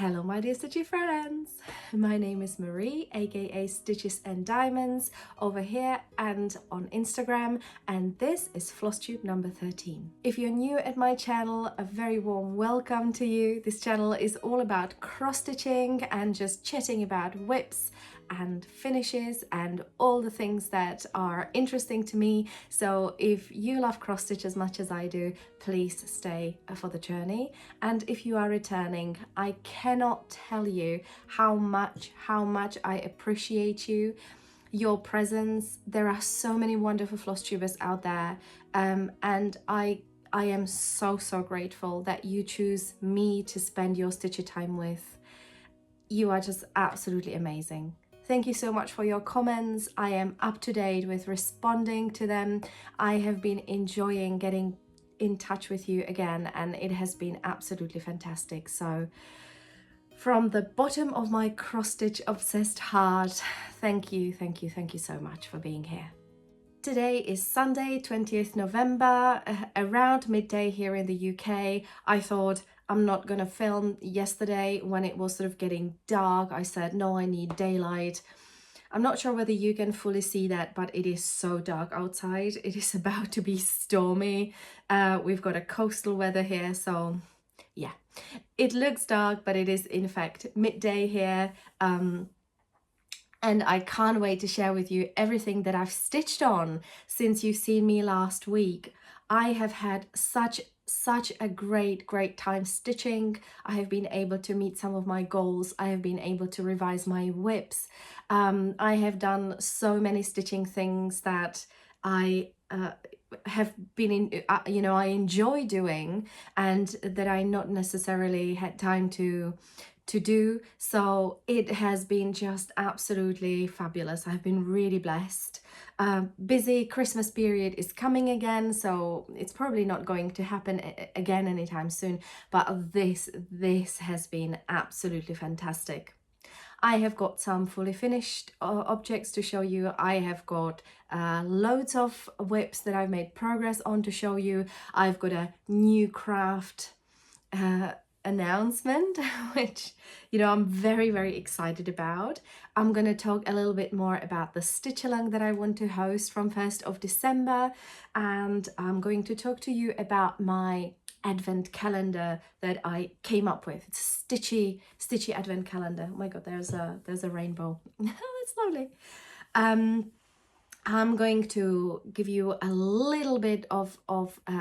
Hello my dear stitchy friends, my name is Marie, aka Stitches and Diamonds over here and on Instagram, and this is Flosstube number 13. If you're new at my channel, a very warm welcome to you. This channel is all about cross stitching and just chatting about whips and finishes and all the things that are interesting to me. So if you love cross stitch as much as I do, please stay for the journey. And if you are returning, I cannot tell you how much I appreciate you, your presence. There are so many wonderful floss tubers out there, and I am so grateful that you choose me to spend your stitchy time with. You are just absolutely amazing. Thank you so much for your comments. I am up to date with responding to them. I have been enjoying getting in touch with you again, and it has been absolutely fantastic. So from the bottom of my cross-stitch obsessed heart, thank you so much for being here. Today is Sunday, 20th November, around midday here in the UK. I thought I'm not gonna film yesterday when it was sort of getting dark. I said, no, I need daylight. I'm not sure whether you can fully see that, but it is so dark outside. It is about to be stormy. We've got a coastal weather here, so yeah. It looks dark, but it is in fact midday here. And I can't wait to share with you everything that I've stitched on since you've seen me last week. I have had such a great time stitching. I have been able to meet some of my goals. I have been able to revise my whips. I have done so many stitching things that I have been in, I enjoy doing, and that I not necessarily had time to do. So it has been just absolutely fabulous. I've been really blessed. Busy Christmas period is coming again, so it's probably not going to happen again anytime soon, but this has been absolutely fantastic. I have got some fully finished objects to show you. I have got loads of whips that I've made progress on to show you. I've got a new craft announcement, which, you know, I'm very excited about. I'm going to talk a little bit more about the stitch-along that I want to host from 1st of December, and I'm going to talk to you about my advent calendar that I came up with. It's a stitchy advent calendar. Oh my god, there's a rainbow. That's lovely. I'm going to give you a little bit of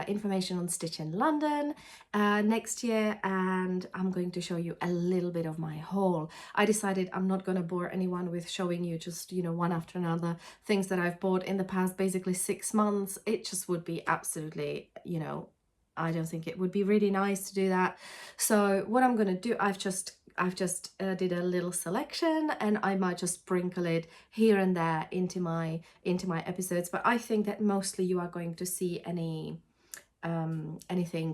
information on Stitch in London next year, and I'm going to show you a little bit of my haul. I decided I'm not going to bore anyone with showing you just, you know, one after another things that I've bought in the past basically 6 months. It just would be absolutely, you know, I don't think it would be really nice to do that. So what I'm going to do, I've just did a little selection, and I might just sprinkle it here and there into my episodes, but I think that mostly you are going to see anything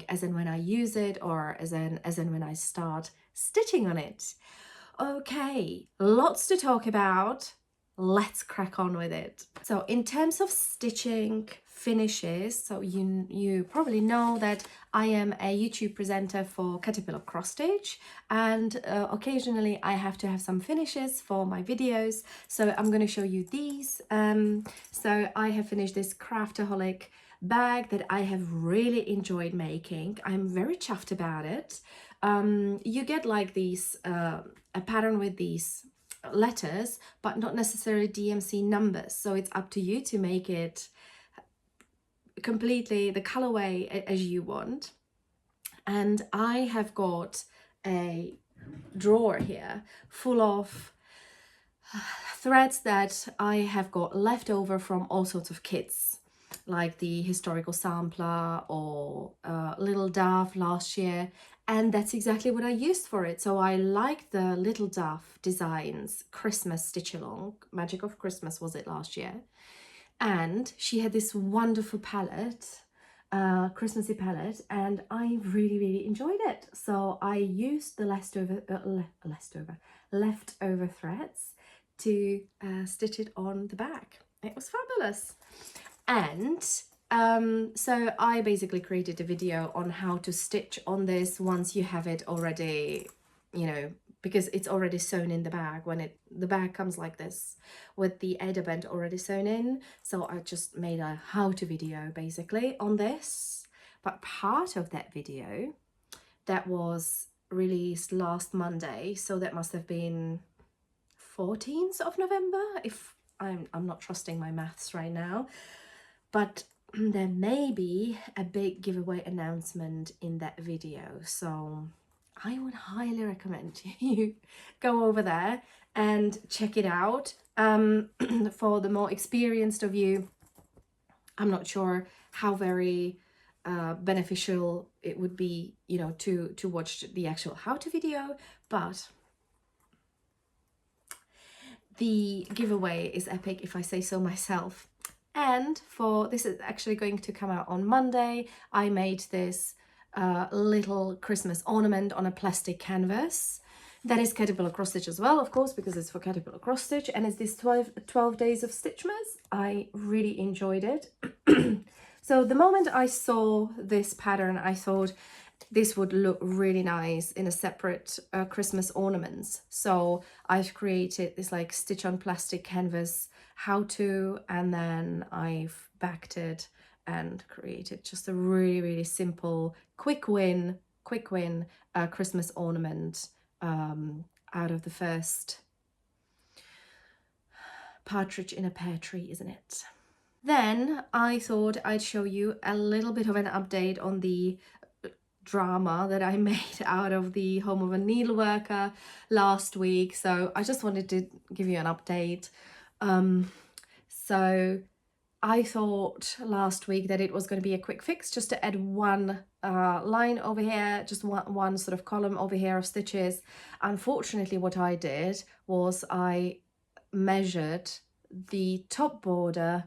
as and when I use it, or as and when I start stitching on it. Okay, lots to talk about. Let's crack on with it. So in terms of stitching finishes, so you probably know that I am a YouTube presenter for Caterpillar Cross Stitch, and occasionally I have to have some finishes for my videos, so I'm going to show you these. So I have finished this Craftaholic bag that I have really enjoyed making. I'm very chuffed about it. You get like these a pattern with these letters, but not necessarily DMC numbers, so it's up to you to make it completely the colorway as you want. And I have got a drawer here full of threads that I have got left over from all sorts of kits, like the historical sampler or Little Dove last year, and that's exactly what I used for it. So I like the Little Dove Designs Christmas stitch along. Magic of Christmas was it last year, and she had this wonderful palette, Christmassy palette, and I really enjoyed it. So I used the leftover threads to stitch it on the back. It was fabulous. And so I basically created a video on how to stitch on this once you have it already you know, because it's already sewn in the bag. When the bag comes like this with the Ada band already sewn in. So I just made a how-to video basically on this. But part of that video that was released last Monday, so that must have been 14th of November, if I'm not trusting my maths right now, but there may be a big giveaway announcement in that video, so I would highly recommend you go over there and check it out. For the more experienced of you, I'm not sure how very beneficial it would be, you know, to watch the actual how-to video, but the giveaway is epic, if I say so myself. And for this is actually going to come out on Monday. I made this little Christmas ornament on a plastic canvas. That is Caterpillar cross stitch as well, of course, because it's for Caterpillar cross stitch, and it's this 12 days of Stitchmas. I really enjoyed it. So the moment I saw this pattern, I thought this would look really nice in a separate Christmas ornaments. So I've created this like stitch on plastic canvas how-to, and then I've backed it and created just a really simple quick win Christmas ornament out of the first partridge in a pear tree, isn't it? Then I thought I'd show you a little bit of an update on the drama that I made out of the home of a needleworker last week. So I just wanted to give you an update. So I thought last week that it was going to be a quick fix, just to add one line over here, just one sort of column over here of stitches. Unfortunately, what I did was I measured the top border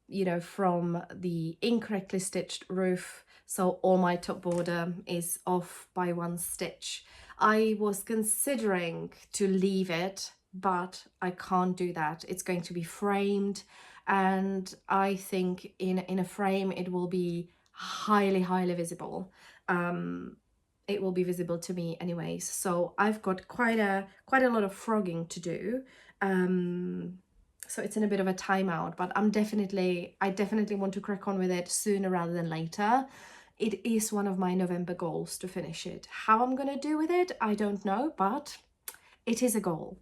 you know, from the incorrectly stitched roof, so all my top border is off by 1 stitch. I was considering to leave it, but I can't do that. It's going to be framed, and I think in a frame it will be highly visible. It will be visible to me anyways, so I've got quite a lot of frogging to do. So it's in a bit of a timeout, but I definitely want to crack on with it sooner rather than later. It is one of my November goals to finish it. How I'm gonna do with it, I don't know, but it is a goal.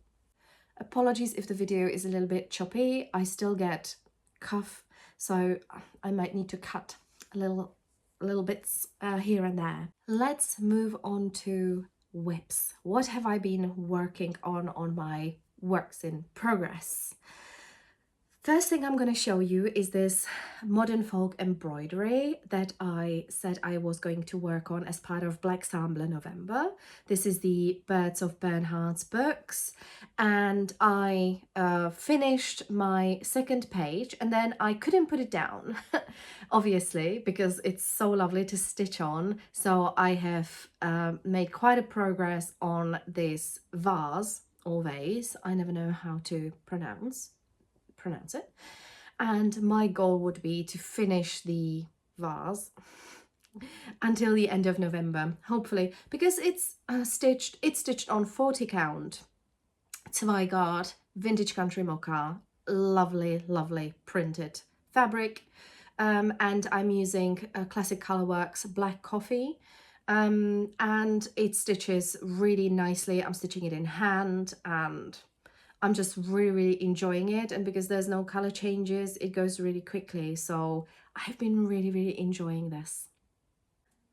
Apologies if the video is a little bit choppy. I still get cough, so I might need to cut a little bits here and there. Let's move on to whips. What have I been working on my works in progress? First thing I'm going to show you is this modern folk embroidery that I said I was going to work on as part of Black Sambler November. This is the Birds of Bernhard's books, and I finished my second page, and then I couldn't put it down, obviously, because it's so lovely to stitch on. So I have made quite a progress on this vase or vase. I never know how to pronounce it, and my goal would be to finish the vase until the end of November, hopefully, because it's stitched on 40 count Zweigart vintage country mocha, lovely printed fabric, and I'm using Classic Colorworks black coffee, and it stitches really nicely. I'm stitching it in hand, and I'm just really enjoying it, and because there's no color changes, it goes really quickly, so I've been really enjoying this.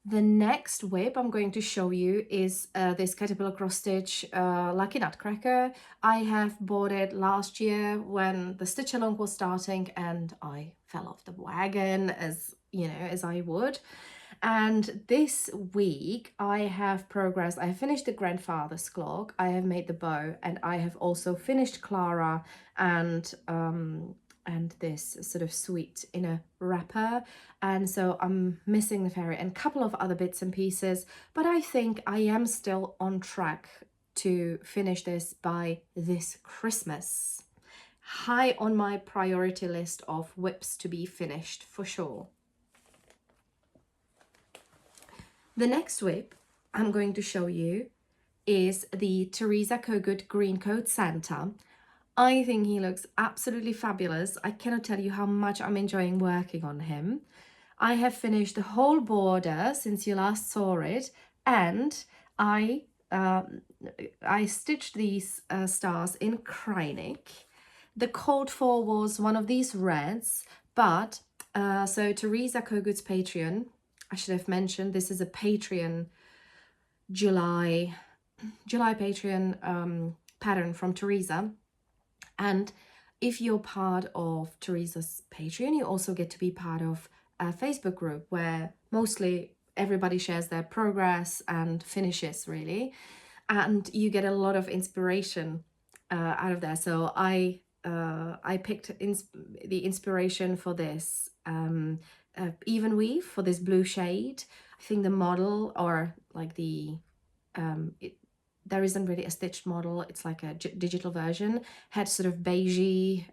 The next whip I'm going to show you is this Caterpillar cross stitch Lucky Nutcracker. I have bought it last year when the stitch along was starting, and I fell off the wagon, as you know, as I would. And this week I have progressed. I have finished the grandfather's clock, I have made the bow, and I have also finished Clara and this sort of sweet inner wrapper. And so I'm missing the fairy and a couple of other bits and pieces, but I think I am still on track to finish this by this Christmas. High on my priority list of whips to be finished for sure. The next whip I'm going to show you is the Teresa Kogut Green Coat Santa. I think he looks absolutely fabulous. I cannot tell you how much I'm enjoying working on him. I have finished the whole border since you last saw it, and I stitched these stars in Kreinik. The code for was one of these reds, but so Teresa Kogut's Patreon, I should have mentioned, this is a Patreon July Patreon pattern from Teresa. And if you're part of Teresa's Patreon, you also get to be part of a Facebook group where mostly everybody shares their progress and finishes, really. And you get a lot of inspiration out of that. So I picked the inspiration for this even weave, for this blue shade. I think the model, or like the there isn't really a stitched model, it's like a digital version, had sort of beigey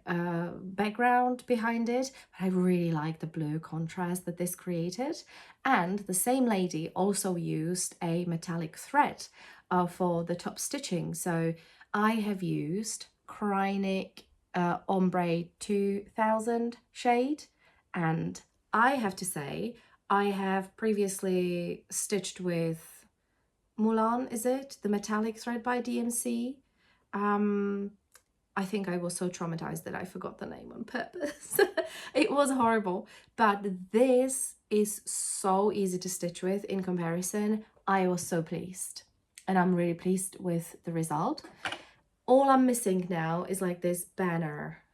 background behind it, but I really like the blue contrast that this created. And the same lady also used a metallic thread for the top stitching. So I have used Kreinik Ombre 2000 shade, and I have to say I have previously stitched with Mulan, is it? The metallic thread by DMC. I think I was so traumatized that I forgot the name on purpose. It was horrible, but this is so easy to stitch with in comparison. I was so pleased, and I'm really pleased with the result. All I'm missing now is like this banner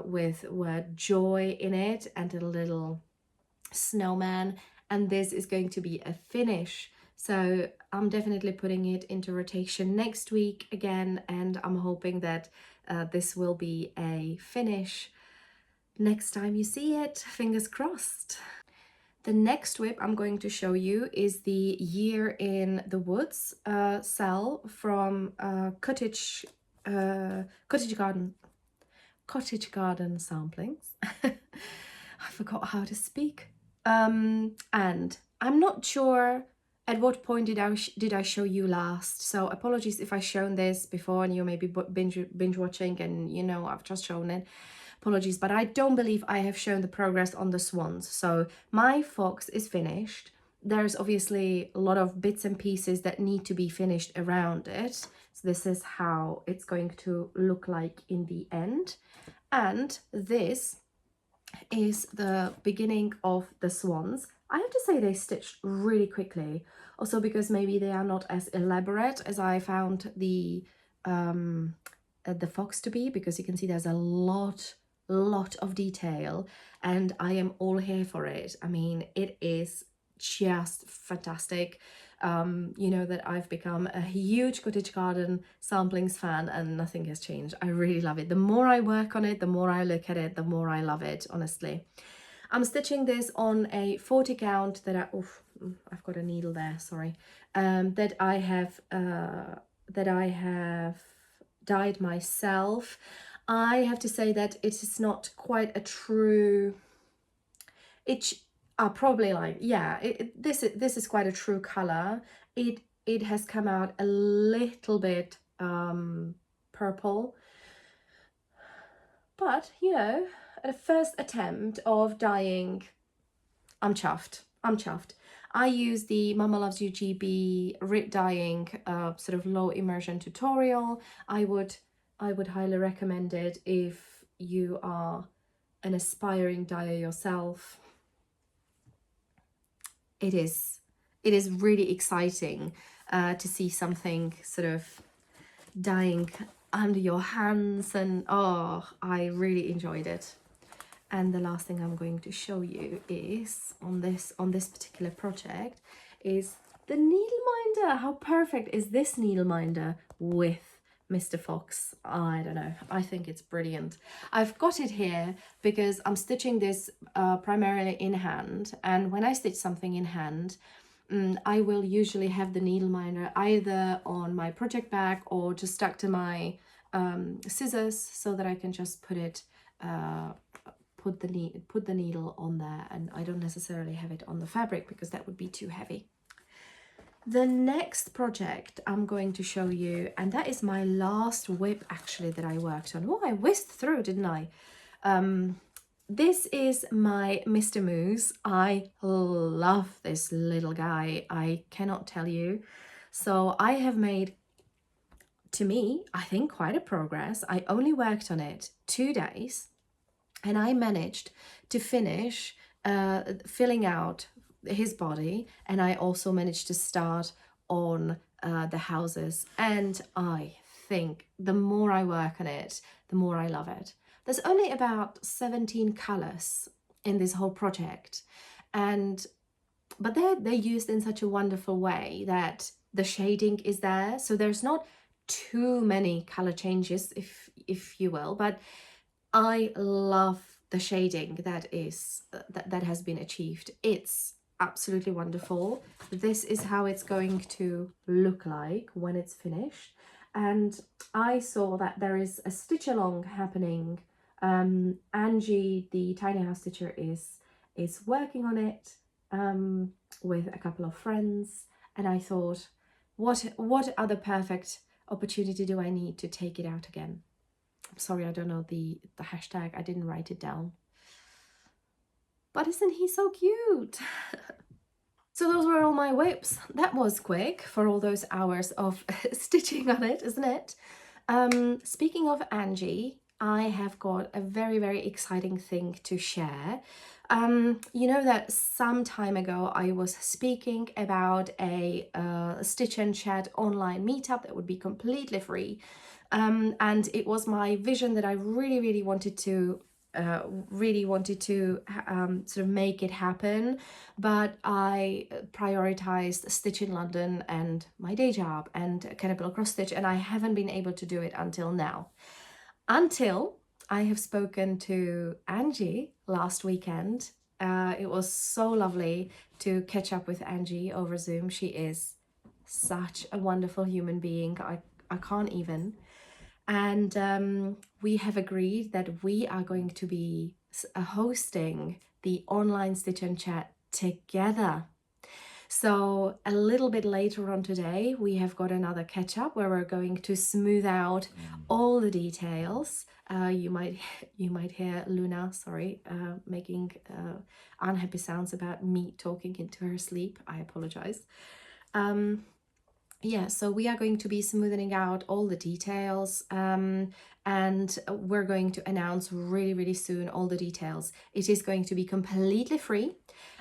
with word joy in it and a little snowman, and this is going to be a finish. So I'm definitely putting it into rotation next week again, and I'm hoping that this will be a finish next time you see it, fingers crossed. The next whip I'm going to show you is the Year in the Woods cell from Cottage Garden Samplings. I forgot how to speak. And I'm not sure at what point did I show you last, so apologies if I've shown this before and you may be binge watching and you know I've just shown it. Apologies, but I don't believe I have shown the progress on the swans. So my fox is finished. There's obviously a lot of bits and pieces that need to be finished around it. So this is how it's going to look like in the end. And this is the beginning of the swans. I have to say they stitched really quickly, also because maybe they are not as elaborate as I found the fox to be, because you can see there's a lot of detail, and I am all here for it. I mean, it is just fantastic. You know that I've become a huge Cottage Garden samplings fan, and nothing has changed. I really love it. The more I work on it, the more I look at it, the more I love it, honestly. I'm stitching this on a 40 count that I've got a needle there, sorry, that I have dyed myself. I have to say that it is not quite a true, probably like, yeah, this is quite a true color. It has come out a little bit purple, but you know, at a first attempt of dyeing, I'm chuffed. I use the Mama Loves You GB Rit dyeing sort of low immersion tutorial. I would highly recommend it if you are an aspiring dyer yourself. It is really exciting to see something sort of dyeing under your hands, and oh, I really enjoyed it. And the last thing I'm going to show you is on this particular project is the needle minder. How perfect is this needle minder with Mr. Fox? I don't know, I think it's brilliant. I've got it here because I'm stitching this primarily in hand, and when I stitch something in hand, I will usually have the needle minder either on my project bag or just stuck to my scissors, so that I can just put it put the needle on there, and I don't necessarily have it on the fabric because that would be too heavy. The next project I'm going to show you, and that is my last whip actually that I worked on. Oh, I whisked through, didn't I? This is my Mr. Moose. I love this little guy. I cannot tell you. So I have made, to me, I think quite a progress. I only worked on it 2 days and I managed to finish filling out his body, and I also managed to start on the houses. And I think the more I work on it, the more I love it. There's only about 17 colors in this whole project, but they're used in such a wonderful way that the shading is there, so there's not too many color changes, if you will, but I love the shading that has been achieved. It's absolutely wonderful. This is how it's going to look like when it's finished. And I saw that there is a stitch along happening. Angi, the tiny house stitcher, is working on it with a couple of friends, and I thought, what other perfect opportunity do I need to take it out again? I'm sorry, I don't know the hashtag, I didn't write it down. But isn't he so cute? So those were all my whips. That was quick for all those hours of stitching on it, isn't it? Speaking of Angi, I have got a very, very exciting thing to share. You know that some time ago I was speaking about a Stitch&Chat online meetup that would be completely free. And it was my vision that I really, really wanted to sort of make it happen, but I prioritized Stitch in London and my day job and Caterpillar Cross Stitch, and I haven't been able to do it until now. Until I have spoken to Angi last weekend. It was so lovely to catch up with Angi over Zoom. She is such a wonderful human being. I can't even. And we have agreed that we are going to be hosting the online Stitch&Chat together. So a little bit later on today, we have got another catch up where we're going to smooth out all the details. You might hear Luna, making unhappy sounds about me talking into her sleep. I apologize. Yeah, so we are going to be smoothing out all the details, and we're going to announce really, really soon all the details. It is going to be completely free.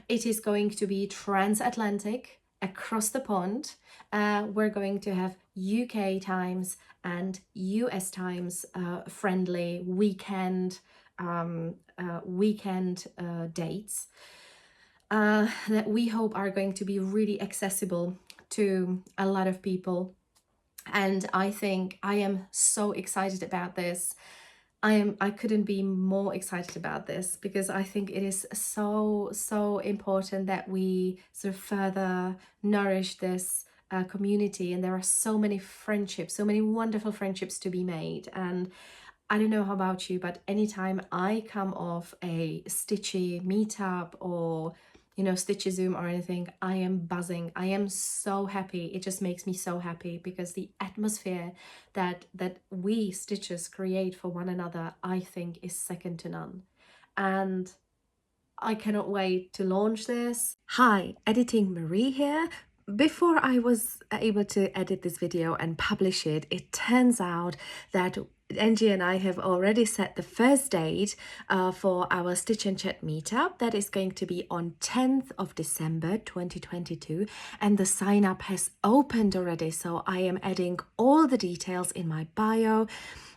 It is going to be transatlantic, across the pond. We're going to have UK times and US times friendly weekend dates that we hope are going to be really accessible to a lot of people. And I think I am so excited about this. I couldn't be more excited about this because I think it is so important that we sort of further nourish this community, and there are so many friendships, so many wonderful friendships to be made. And I don't know how about you, but anytime I come off a Stitchy meetup or Stitchy Zoom or anything, I am buzzing. I am so happy. It just makes me so happy because the atmosphere that we Stitchers create for one another, I think, is second to none. And I cannot wait to launch this. Hi, Editing Marie here. Before I was able to edit this video and publish it, it turns out that Angi and I have already set the first date for our Stitch&Chat meetup. That is going to be on 10th of December 2022, and the sign up has opened already, so I am adding all the details in my bio.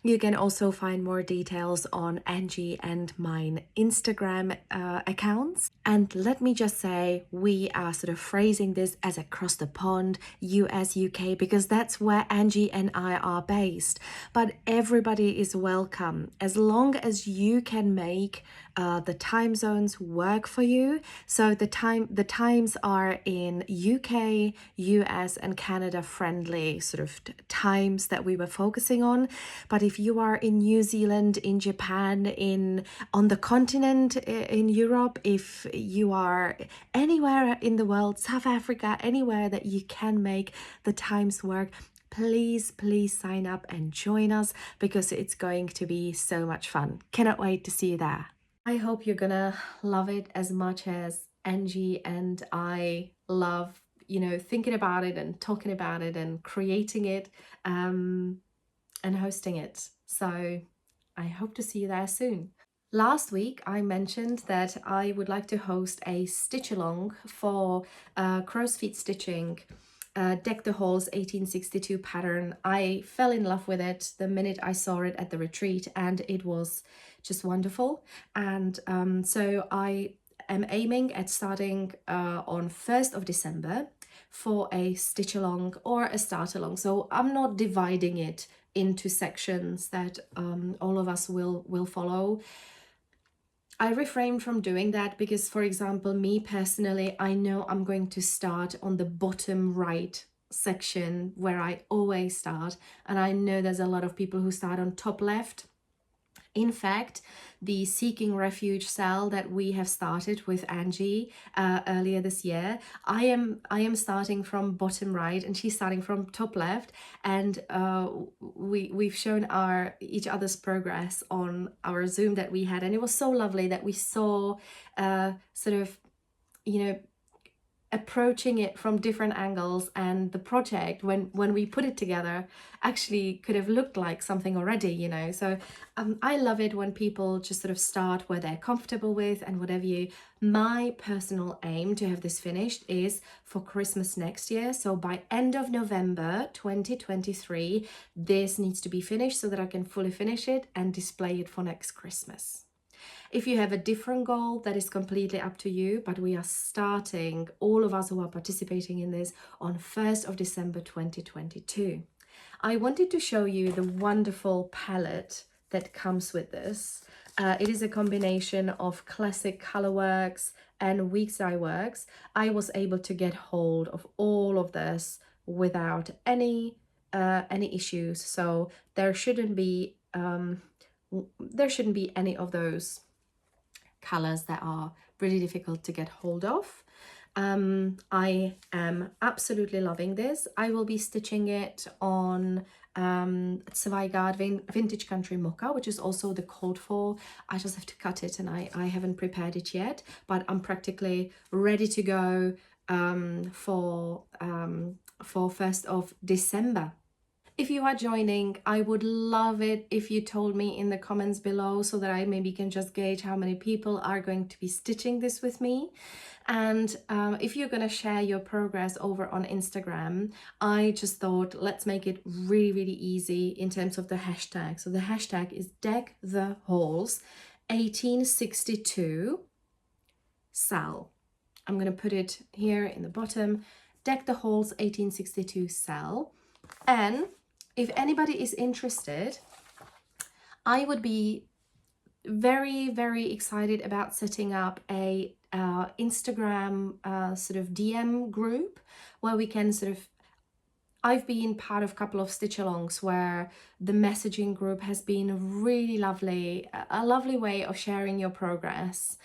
You can also find more details on Angi and mine Instagram accounts. And let me just say, we are sort of phrasing this as across the pond, US, UK, because that's where Angi and I are based. But every everybody is welcome as long as you can make the time zones work for you. So the times are in UK, US and Canada friendly sort of times that we were focusing on. But if you are in New Zealand, in Japan, on the continent, in Europe, if you are anywhere in the world, South Africa, anywhere that you can make the times work, please sign up and join us, because it's going to be so much fun. Cannot wait to see you there. I hope you're gonna love it as much as Angie and I love, thinking about it and talking about it and creating it and hosting it. So I hope to see you there soon. Last week I mentioned that I would like to host a stitch along for crow's feet stitching, Deck the Halls 1862 pattern. I fell in love with it the minute I saw it at the retreat, and it was just wonderful. And so I am aiming at starting on 1st of December for a stitch along or a start along. So I'm not dividing it into sections that all of us will follow. I refrained from doing that because, for example, me personally, I know I'm going to start on the bottom right section where I always start, and I know there's a lot of people who start on top left. In fact, the Seeking Refuge cell that we have started with Angie earlier this year, I am starting from bottom right and she's starting from top left, and we've shown each other's progress on our Zoom that we had, and it was so lovely that we saw sort of, approaching it from different angles, and the project when we put it together actually could have looked like something already, so I love it when people just sort of start where they're comfortable with and whatever you. My personal aim to have this finished is for Christmas next year, so by end of November 2023 this needs to be finished so that I can fully finish it and display it for next Christmas. If you have a different goal, that is completely up to you, but we are starting, all of us who are participating in this, on 1st of December 2022. I wanted to show you the wonderful palette that comes with this. It is a combination of classic colorworks and weeks dye works. I was able to get hold of all of this without any issues, so there shouldn't be any of those colors that are really difficult to get hold of. I am absolutely loving this. I will be stitching it on Zweigart Vintage Country Mocha, which is also the code for. I just have to cut it, and I haven't prepared it yet, but I'm practically ready to go for 1st of December. If you are joining, I would love it if you told me in the comments below, so that I maybe can just gauge how many people are going to be stitching this with me. And if you're going to share your progress over on Instagram, I just thought let's make it really easy in terms of the hashtag. So the hashtag is Deck the Halls 1862 cell. I'm going to put it here in the bottom, Deck the Halls 1862 cell. And if anybody is interested, I would be very excited about setting up a Instagram sort of DM group where we can sort of, I've been part of a couple of stitch alongs where the messaging group has been really lovely, a lovely way of sharing your progress.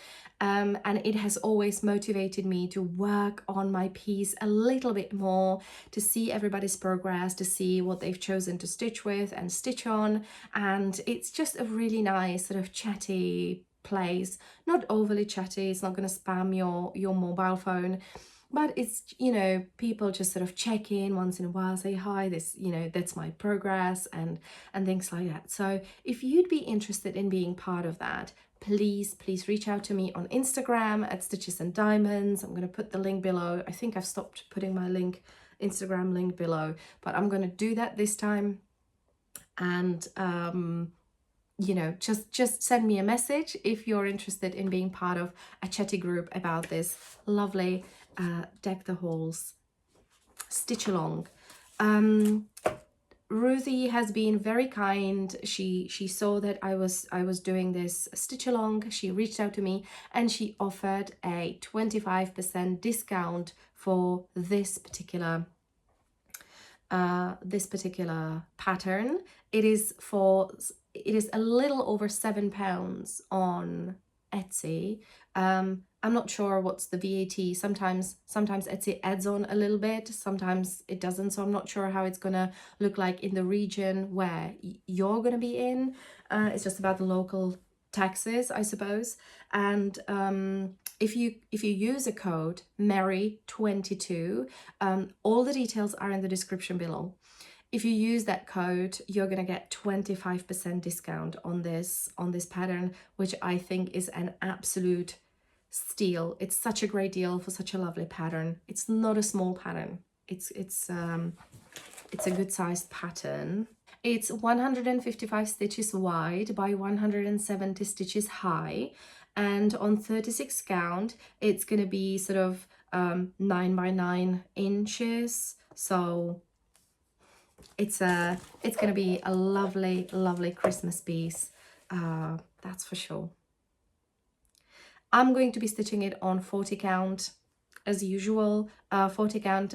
And it has always motivated me to work on my piece a little bit more, to see everybody's progress, to see what they've chosen to stitch with and stitch on. And it's just a really nice sort of chatty place, not overly chatty, it's not going to spam your mobile phone, but it's, people just sort of check in once in a while, say hi, this, that's my progress and things like that. So if you'd be interested in being part of that, please reach out to me on Instagram at Stitches and Diamonds. I'm going to put the link below. I think I've stopped putting my Instagram link below, but I'm going to do that this time. And just send me a message if you're interested in being part of a chatty group about this lovely Deck the Halls stitch along. Ruthie has been very kind. She saw that I was doing this stitch along. She reached out to me and she offered a 25% discount for this particular pattern. It is a little over £7 on Etsy. I'm not sure what's the VAT. Sometimes Etsy adds on a little bit, sometimes it doesn't, so I'm not sure how it's gonna look like in the region where you're gonna be in. It's just about the local taxes, I suppose. And if you use a code Mary22, all the details are in the description below. If you use that code, you're gonna get 25% discount on this pattern, which I think is an absolute steal. It's such a great deal for such a lovely pattern. It's not a small pattern. It's a good sized pattern. It's 155 stitches wide by 170 stitches high, and on 36 count it's gonna be sort of 9 by 9 inches. So it's gonna be a lovely Christmas piece, that's for sure. I'm going to be stitching it on 40 count as usual. 40 count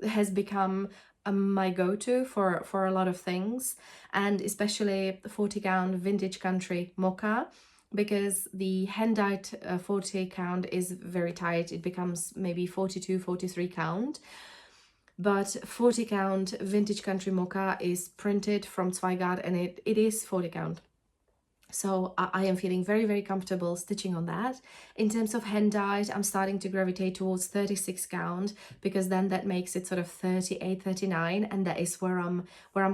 has become my go-to for a lot of things, and especially the 40 count vintage country mocha, because the hand-dyed 40 count is very tight. It becomes maybe 42, 43 count. But 40 count vintage country mocha is printed from Zweigart, and it is 40 count. So I am feeling very comfortable stitching on that. In terms of hand dyed, I'm starting to gravitate towards 36 count, because then that makes it sort of 38, 39, and that is where I'm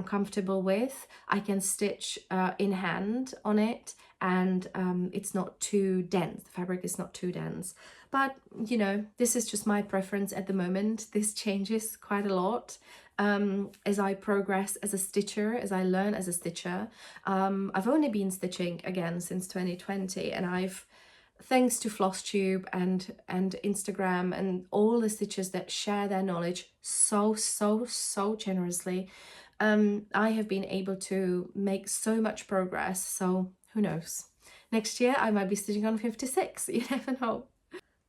comfortable with. I can stitch in hand on it, and it's not too dense. The fabric is not too dense. But you know, this is just my preference at the moment. This changes quite a lot as I progress as a stitcher, as I learn as a stitcher. I've only been stitching again since 2020, and I've, thanks to Flosstube and Instagram and all the stitchers that share their knowledge so generously, I have been able to make so much progress. So who knows, next year I might be stitching on 56, you never know.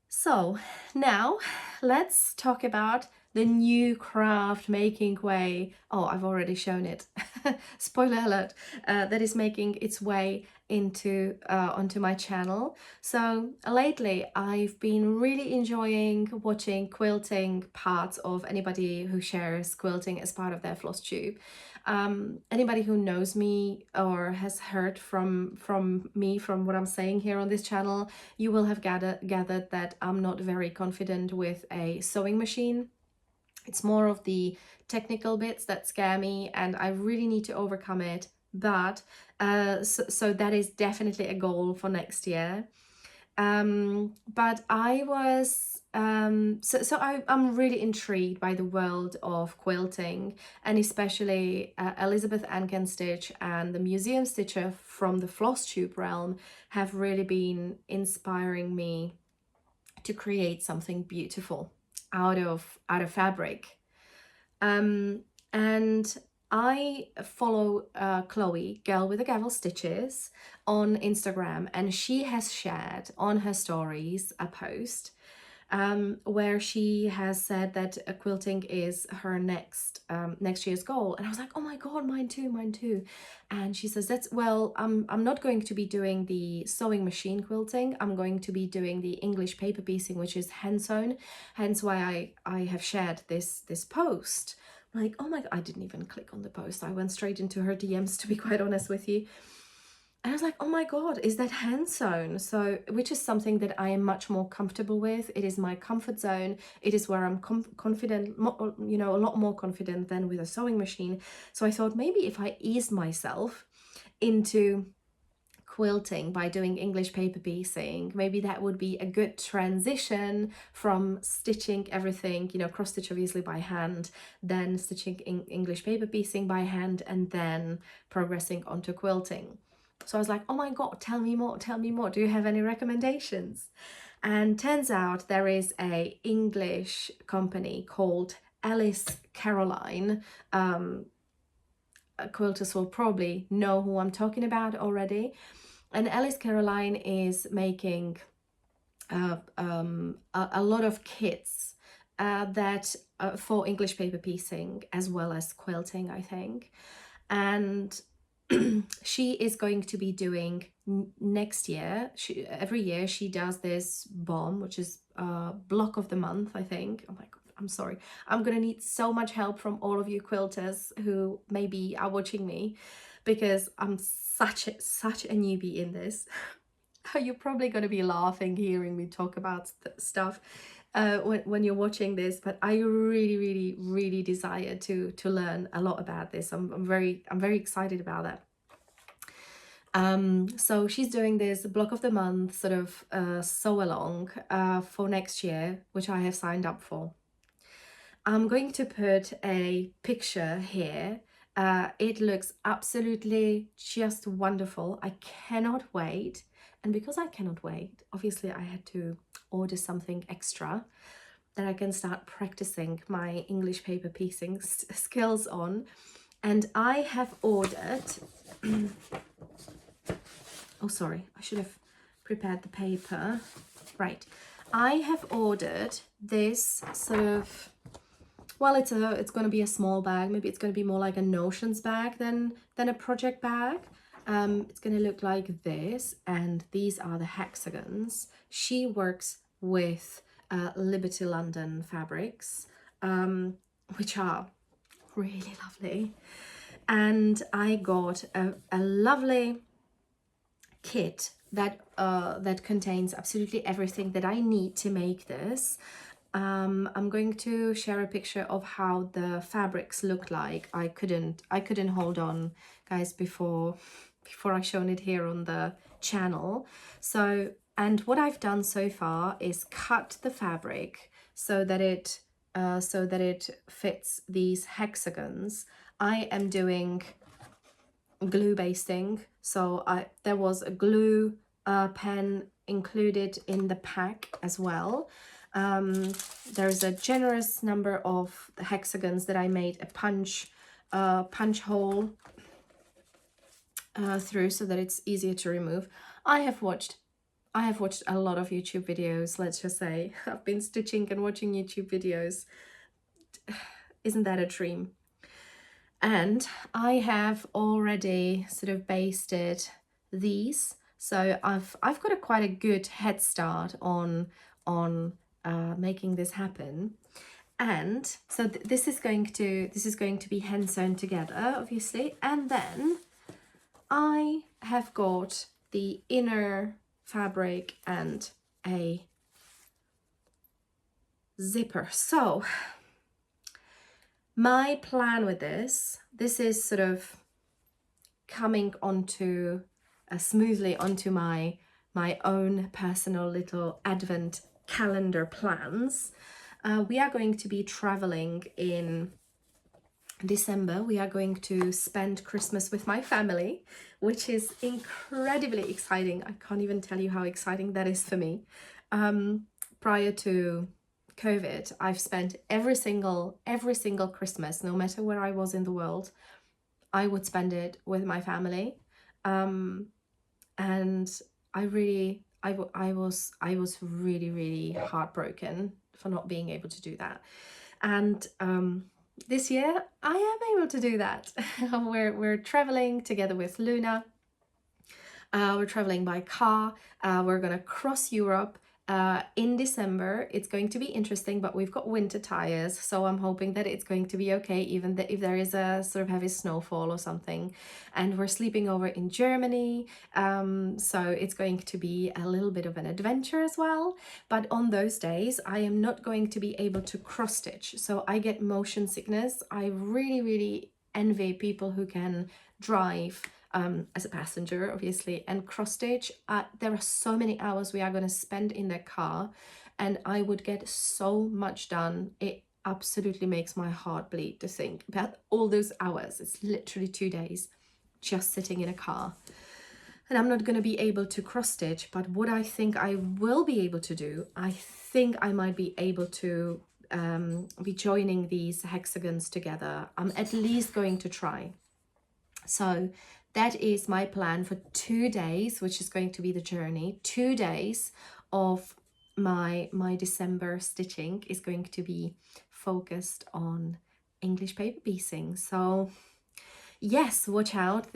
So now let's talk about the new craft making way. Oh, I've already shown it. Spoiler alert, that is making its way into onto my channel. So lately I've been really enjoying watching quilting parts of anybody who shares quilting as part of their Flosstube. Anybody who knows me or has heard from me, from what I'm saying here on this channel, you will have gathered that I'm not very confident with a sewing machine. It's more of the technical bits that scare me, and I really need to overcome it. But so that is definitely a goal for next year. But I was I'm really intrigued by the world of quilting, and especially Elizabeth Ann Stitch and the museum stitcher from the Flosstube realm have really been inspiring me to create something beautiful out of fabric. And I follow Chloe, Girl with the Gavel Stitches, on Instagram, and she has shared on her stories a post where she has said that quilting is her next year's goal. And I was like, oh my god, mine too. And she says, that's, well, I'm not going to be doing the sewing machine quilting. I'm going to be doing the English paper piecing, which is hand sewn, hence why I have shared this post. I'm like, oh my god, I didn't even click on the post. I went straight into her DMs, to be quite honest with you. And I was like, oh my god, is that hand sewn? So, which is something that I am much more comfortable with. It is my comfort zone. It is where I'm confident, you know, a lot more confident than with a sewing machine. So I thought maybe if I eased myself into quilting by doing English paper piecing, maybe that would be a good transition from stitching everything, you know, cross stitch obviously by hand, then stitching English paper piecing by hand, and then progressing onto quilting. So I was like, oh my god, tell me more, do you have any recommendations? And turns out there is a English company called Alice Caroline, quilters will probably know who I'm talking about already. And Alice Caroline is making a lot of kits that for English paper piecing as well as quilting, I think. And she is going to be doing next year, every year she does this bomb, which is block of the month, I think. Oh my god, I'm sorry, I'm gonna need so much help from all of you quilters who maybe are watching me, because I'm such a newbie in this. You're probably going to be laughing hearing me talk about stuff when you're watching this, but I really desire to learn a lot about this. I'm very excited about that. So she's doing this block of the month sort of sew along for next year, which I have signed up for. I'm going to put a picture here. It looks absolutely just wonderful. I cannot wait. And because I cannot wait, obviously I had to order something extra that I can start practicing my English paper piecing skills on. And I have ordered, oh sorry, I should have prepared the paper. Right, I have ordered this sort of, well, it's going to be a small bag. Maybe it's going to be more like a notions bag than a project bag. It's going to look like this, and these are the hexagons. She works with Liberty London fabrics, which are really lovely. And I got a lovely kit that that contains absolutely everything that I need to make this. I'm going to share a picture of how the fabrics look like. I couldn't hold on, guys, before I've shown it here on the channel. So, and what I've done so far is cut the fabric so that it fits these hexagons. I am doing glue basting, so there was a glue pen included in the pack as well. There's a generous number of hexagons that I made a punch hole through so that it's easier to remove. I have watched a lot of YouTube videos, let's just say. I've been stitching and watching YouTube videos. Isn't that a dream? And I have already sort of basted these, so I've got quite a good head start on making this happen. And so this is going to be hand sewn together, obviously, and then I have got the inner fabric and a zipper. So my plan with this is sort of coming onto smoothly onto my own personal little advent calendar plans. We are going to be traveling in December. We are going to spend Christmas with my family, which is incredibly exciting. I can't even tell you how exciting that is for me. Prior to COVID, I've spent every single Christmas, no matter where I was in the world, I would spend it with my family. And I was really heartbroken for not being able to do that. And this year I am able to do that. We're traveling together with Luna. We're traveling by car. We're gonna cross Europe in December. It's going to be interesting, but we've got winter tires, so I'm hoping that it's going to be okay, even if there is a sort of heavy snowfall or something. And we're sleeping over in Germany, so it's going to be a little bit of an adventure as well. But on those days I am not going to be able to cross stitch, so I get motion sickness. I really envy people who can drive as a passenger, obviously, and cross stitch. There are so many hours we are going to spend in the car, and I would get so much done. It absolutely makes my heart bleed to think about all those hours. It's literally 2 days just sitting in a car, and I'm not going to be able to cross stitch. But what I think I will be able to do, I think I might be able to be joining these hexagons together. I'm at least going to try. So that is my plan for 2 days, which is going to be the journey. 2 days of my December stitching is going to be focused on English paper piecing. So yes, watch out.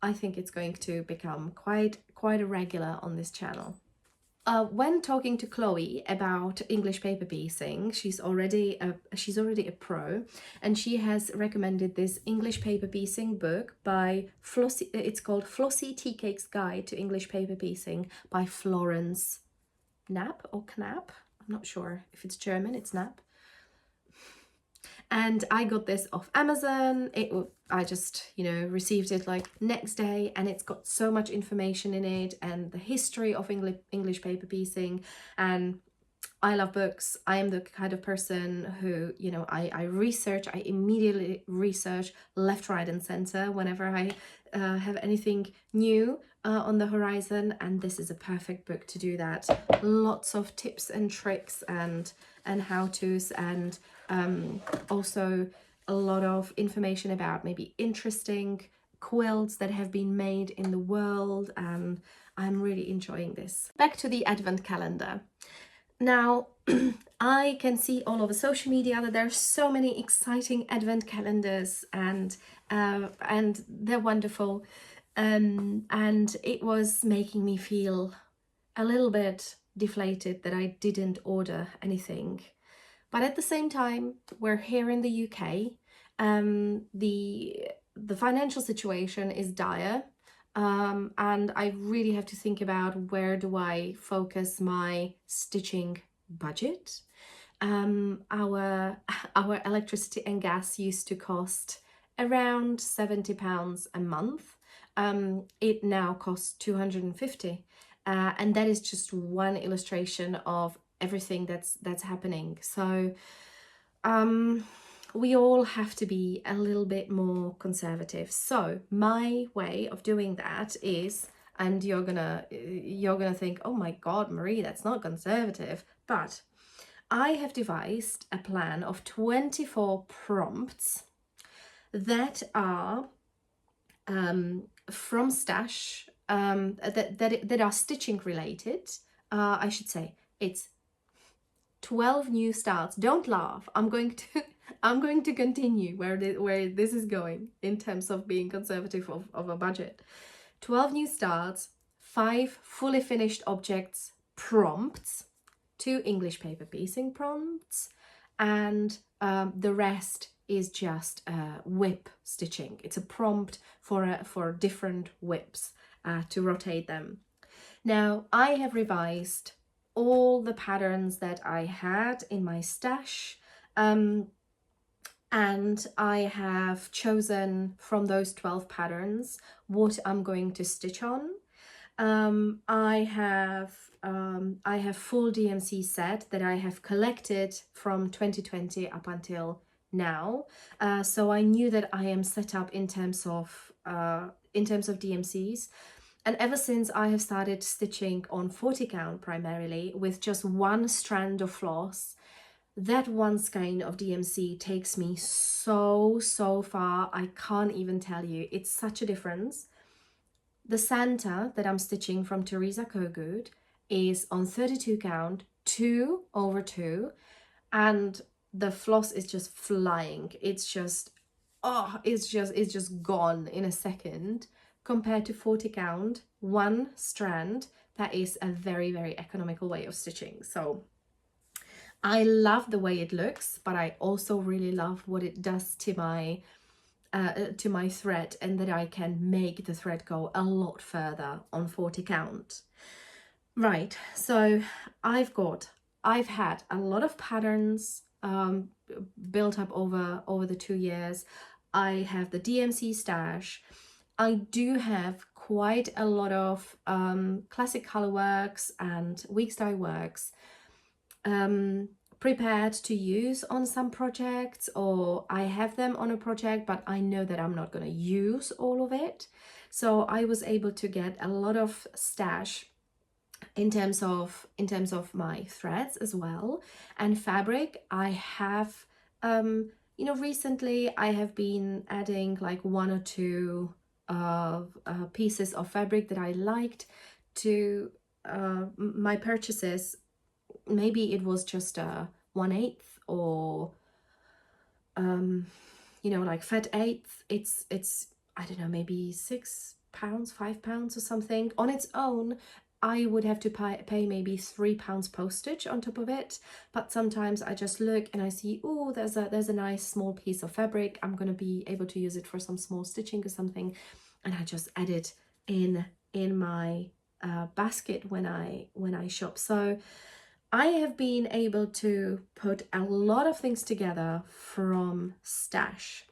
I think it's going to become quite a regular on this channel. When talking to Chloe about English paper piecing, she's already a pro, and she has recommended this English paper piecing book by Flossie. It's called Flossie Tea Cake's Guide to English Paper Piecing by Florence Knapp or Knapp. I'm not sure if it's German. It's Knapp. And I got this off Amazon. I just, received it like next day, and it's got so much information in it and the history of English paper piecing. And I love books. I am the kind of person who, I immediately research left, right, and center whenever I have anything new on the horizon. And this is a perfect book to do that. Lots of tips and tricks and how-tos, and also a lot of information about maybe interesting quilts that have been made in the world. And I'm really enjoying this. Back to the advent calendar. Now, I can see all over social media that there are so many exciting advent calendars, and they're wonderful. And it was making me feel a little bit deflated that I didn't order anything. But at the same time, we're here in the UK. The financial situation is dire. And I really have to think about where do I focus my stitching budget. Our electricity and gas used to cost around £70 a month. It now costs 250, and that is just one illustration of everything that's happening. So we all have to be a little bit more conservative. So my way of doing that is, and you're gonna think, oh my God, Marie, that's not conservative. But I have devised a plan of 24 prompts that are from Stash, that are stitching related. I should say it's 12 new starts. Don't laugh. I'm going to continue where this is going in terms of being conservative of a budget. 12 new starts, 5 fully finished objects prompts, 2 English paper piecing prompts, and the rest is just whip stitching. It's a prompt for different whips to rotate them. Now, I have revised all the patterns that I had in my stash, and I have chosen from those 12 patterns what I'm going to stitch on. I have full DMC set that I have collected from 2020 up until now. So I knew that I am set up in terms of DMCs. And ever since I have started stitching on 40 count primarily with just one strand of floss, that one skein of DMC takes me so far. I can't even tell you. It's such a difference. The Santa that I'm stitching from Teresa Kogut is on 32 count, 2/2, and the floss is just flying. It's just gone in a second, compared to 40 count, one strand. That is a very economical way of stitching. So I love the way it looks, but I also really love what it does to my thread, and that I can make the thread go a lot further on 40 count. Right, so I've had a lot of patterns built up over the 2 years. I have the DMC stash. I do have quite a lot of classic colorworks and weeks dye works prepared to use on some projects, or I have them on a project, but I know that I'm not going to use all of it. So I was able to get a lot of stash in terms of my threads as well. And fabric, I have you know, recently I have been adding like one or two pieces of fabric that I liked to my purchases. Maybe it was just a 1/8 or you know, like fat eighth. It's I don't know, maybe £6, £5 or something on its own. I would have to pay maybe £3 postage on top of it. But sometimes I just look and I see, oh, there's a nice small piece of fabric. I'm gonna be able to use it for some small stitching or something, and I just add it in my basket when I shop. So I have been able to put a lot of things together from stash.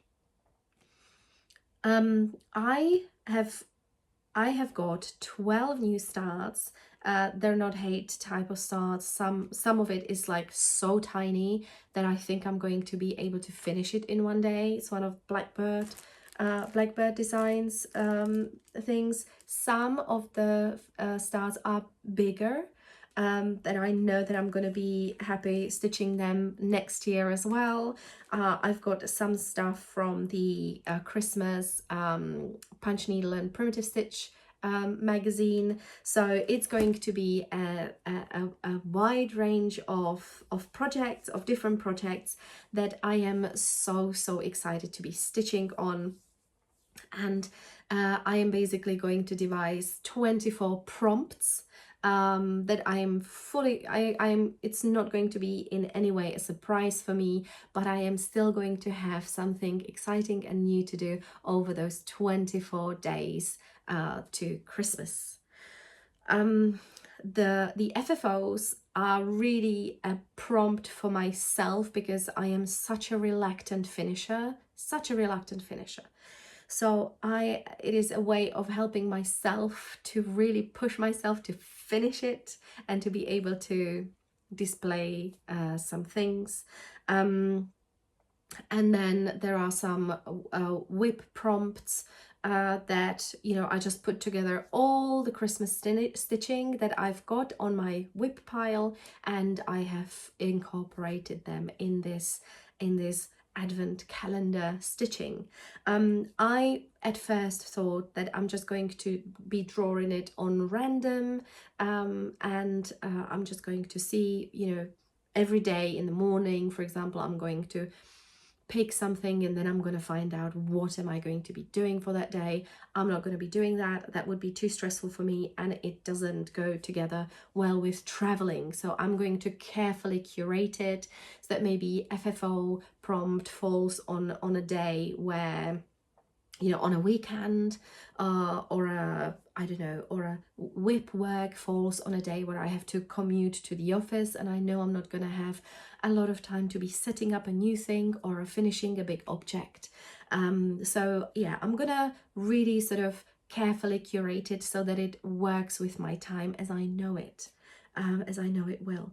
I have got 12 new starts. They're not hate type of starts. Some of it is like so tiny that I think I'm going to be able to finish it in one day. It's one of Blackbird designs things. Some of the starts are bigger, that I know that I'm going to be happy stitching them next year as well. I've got some stuff from the Christmas Punch Needle and Primitive Stitch magazine, so it's going to be a wide range of projects, of different projects that I am so excited to be stitching on. And I am basically going to devise 24 prompts that I am it's not going to be in any way a surprise for me, but I am still going to have something exciting and new to do over those 24 days to Christmas. The FFOs are really a prompt for myself because I am such a reluctant finisher. So it is a way of helping myself to really push myself to finish it and to be able to display some things. And then there are some whip prompts that, you know, I just put together all the Christmas stitching that I've got on my whip pile, and I have incorporated them in this Advent calendar stitching. I at first thought that I'm just going to be drawing it on random, and I'm just going to see, you know, every day in the morning, for example, I'm going to pick something and then I'm going to find out what am I going to be doing for that day. I'm not going to be doing that. That would be too stressful for me, and it doesn't go together well with traveling. So I'm going to carefully curate it so that maybe FFO prompt falls on a day where, you know, on a weekend, or a whip work falls on a day where I have to commute to the office and I know I'm not going to have a lot of time to be setting up a new thing or finishing a big object. So yeah, I'm gonna really sort of carefully curate it so that it works with my time as I know it will.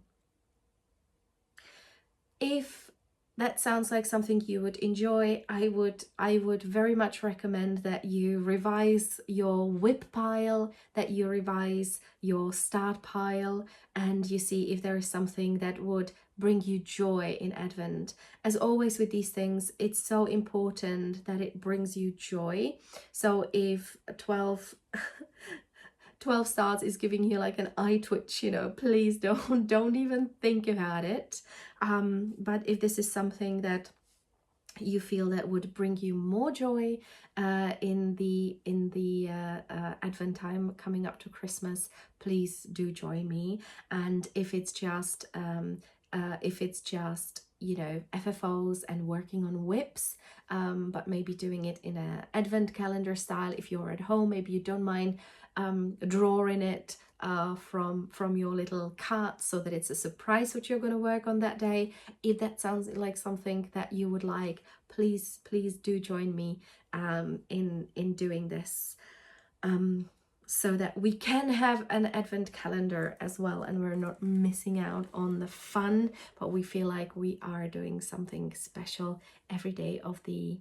If that sounds like something you would enjoy, I would very much recommend that you revise your whip pile, that you revise your start pile, and you see if there is something that would bring you joy in Advent. As always with these things, it's so important that it brings you joy. So if 12 starts is giving you like an eye twitch, you know, please don't even think about it. But if this is something that you feel that would bring you more joy in the Advent time coming up to Christmas, please do join me. And if it's just you know, FFOs and working on whips, but maybe doing it in a Advent calendar style, if you're at home, maybe you don't mind drawing it from your little cart so that it's a surprise what you're going to work on that day. If that sounds like something that you would like, please do join me in doing this, so that we can have an Advent calendar as well and we're not missing out on the fun, but we feel like we are doing something special every day of the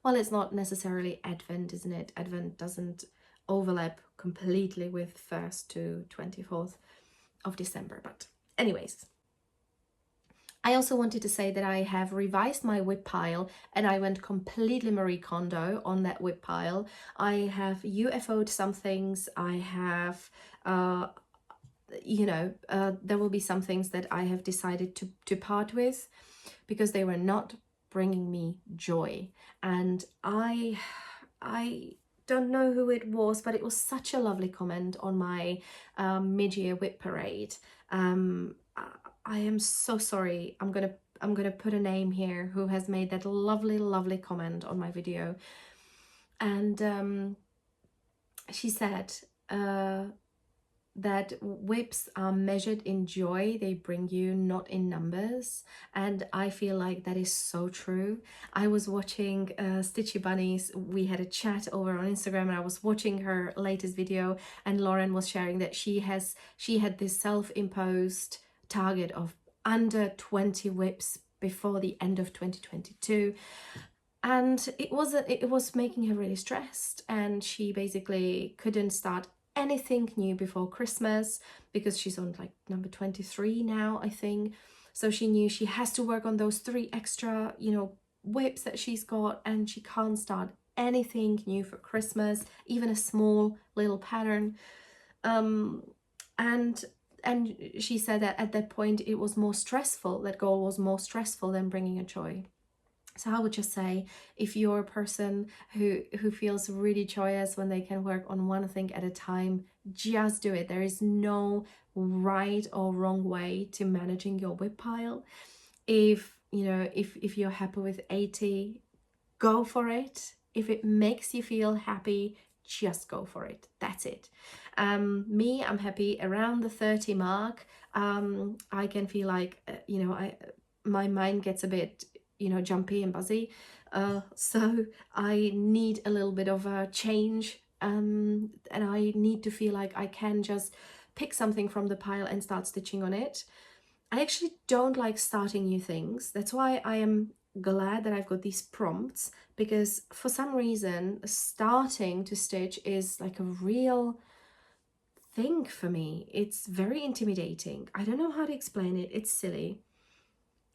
well, it's not necessarily Advent, isn't it? Advent doesn't overlap completely with 1st to 24th of December, but anyways, I also wanted to say that I have revised my whip pile and I went completely Marie Kondo on that whip pile. I have UFO'd some things. I have, there will be some things that I have decided to part with because they were not bringing me joy. And I don't know who it was, but it was such a lovely comment on my mid-year whip parade. I am so sorry. I'm gonna put a name here who has made that lovely comment on my video, and she said that whips are measured in joy they bring you, not in numbers. And I feel like that is so true. I was watching Stitchy Bunnies. We had a chat over on Instagram and I was watching her latest video, and Lauren was sharing that she had this self-imposed target of under 20 whips before the end of 2022. And it was making her really stressed, and she basically couldn't start anything new before Christmas because she's on like number 23 now, I think. So she knew she has to work on those 3 extra, whips that she's got, and she can't start anything new for Christmas, even a small little pattern. And she said that at that point it was more stressful, that goal was more stressful than bringing a joy. So I would just say, if you're a person who feels really joyous when they can work on one thing at a time, just do it. There is no right or wrong way to managing your whip pile. If you're happy with 80, go for it. If it makes you feel happy, just go for it. That's it. Me, I'm happy around the 30 mark. I can feel like my mind gets a bit jumpy and buzzy, so I need a little bit of a change, and I need to feel like I can just pick something from the pile and start stitching on it. I actually don't like starting new things. That's why I am glad that I've got these prompts, because for some reason starting to stitch is like a real thing for me. It's very intimidating. I don't know how to explain it. It's silly,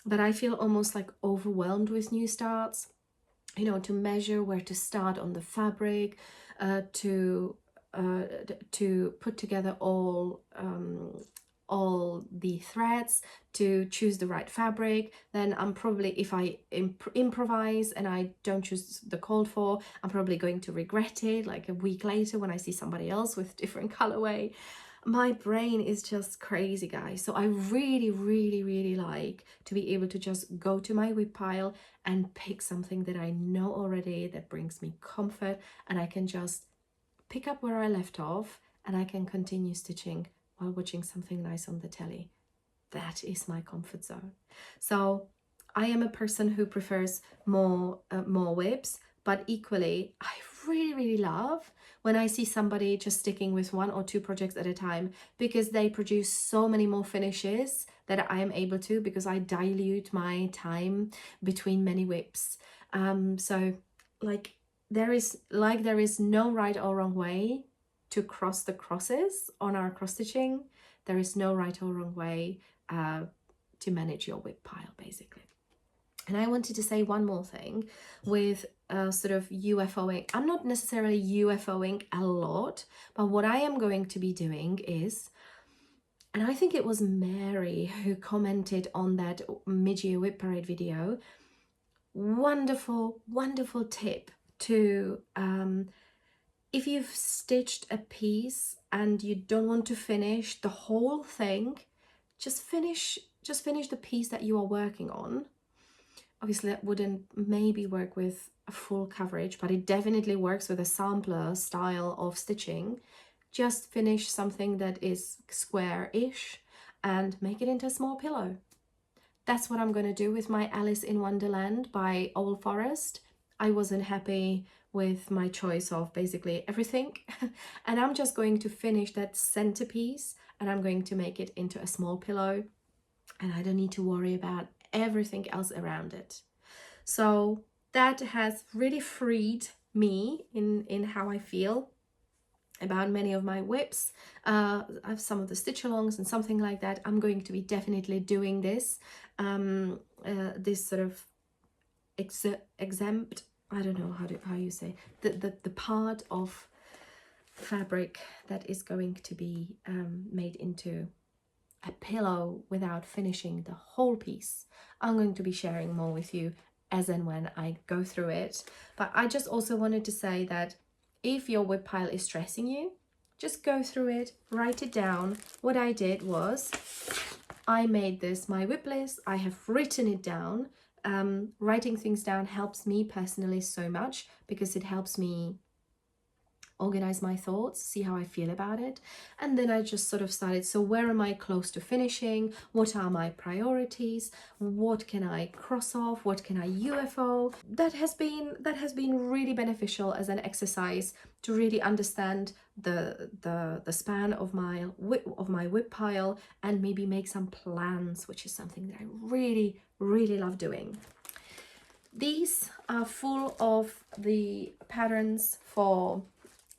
but I feel almost like overwhelmed with new starts, to measure where to start on the fabric, to put together all the threads, to choose the right fabric. Then I'm probably, if I improvise and I don't choose the called for, I'm probably going to regret it like a week later when I see somebody else with different colorway. My brain is just crazy, guys. So I really like to be able to just go to my whip pile and pick something that I know already, that brings me comfort, and I can just pick up where I left off and I can continue stitching while watching something nice on the telly. That is my comfort zone. So I am a person who prefers more whips, but equally I really love when I see somebody just sticking with 1 or 2 projects at a time, because they produce so many more finishes that I am able to, because I dilute my time between many whips. So there is no right or wrong way to cross the crosses on our cross stitching. There is no right or wrong way to manage your whip pile, basically. And I wanted to say one more thing with sort of UFOing. I'm not necessarily UFOing a lot, but what I am going to be doing is, and I think it was Mary who commented on that mid-year whip parade video, wonderful tip to, if you've stitched a piece and you don't want to finish the whole thing, just finish the piece that you are working on. Obviously that wouldn't maybe work with a full coverage, but it definitely works with a sampler style of stitching. Just finish something that is square-ish and make it into a small pillow. That's what I'm going to do with my Alice in Wonderland by Old Forest. I wasn't happy with my choice of basically everything and I'm just going to finish that centerpiece and I'm going to make it into a small pillow, and I don't need to worry about everything else around it. So that has really freed me in how I feel. about many of my whips. I have some of the stitch alongs and something like that. I'm going to be definitely doing this, this sort of exempt, I don't know how you say, the part of fabric that is going to be made into a pillow without finishing the whole piece. I'm going to be sharing more with you as and when I go through it. But I just also wanted to say that if your whip pile is stressing you, just go through it, write it down. What I did was I made this my whip list. I have written it down. Writing things down helps me personally so much because it helps me organize my thoughts, see how I feel about it. And then I just sort of started, so where am I close to finishing? What are my priorities? What can I cross off? What can I UFO? That has been really beneficial as an exercise to really understand the span of my whip pile and maybe make some plans, which is something that I really love doing. These are full of the patterns for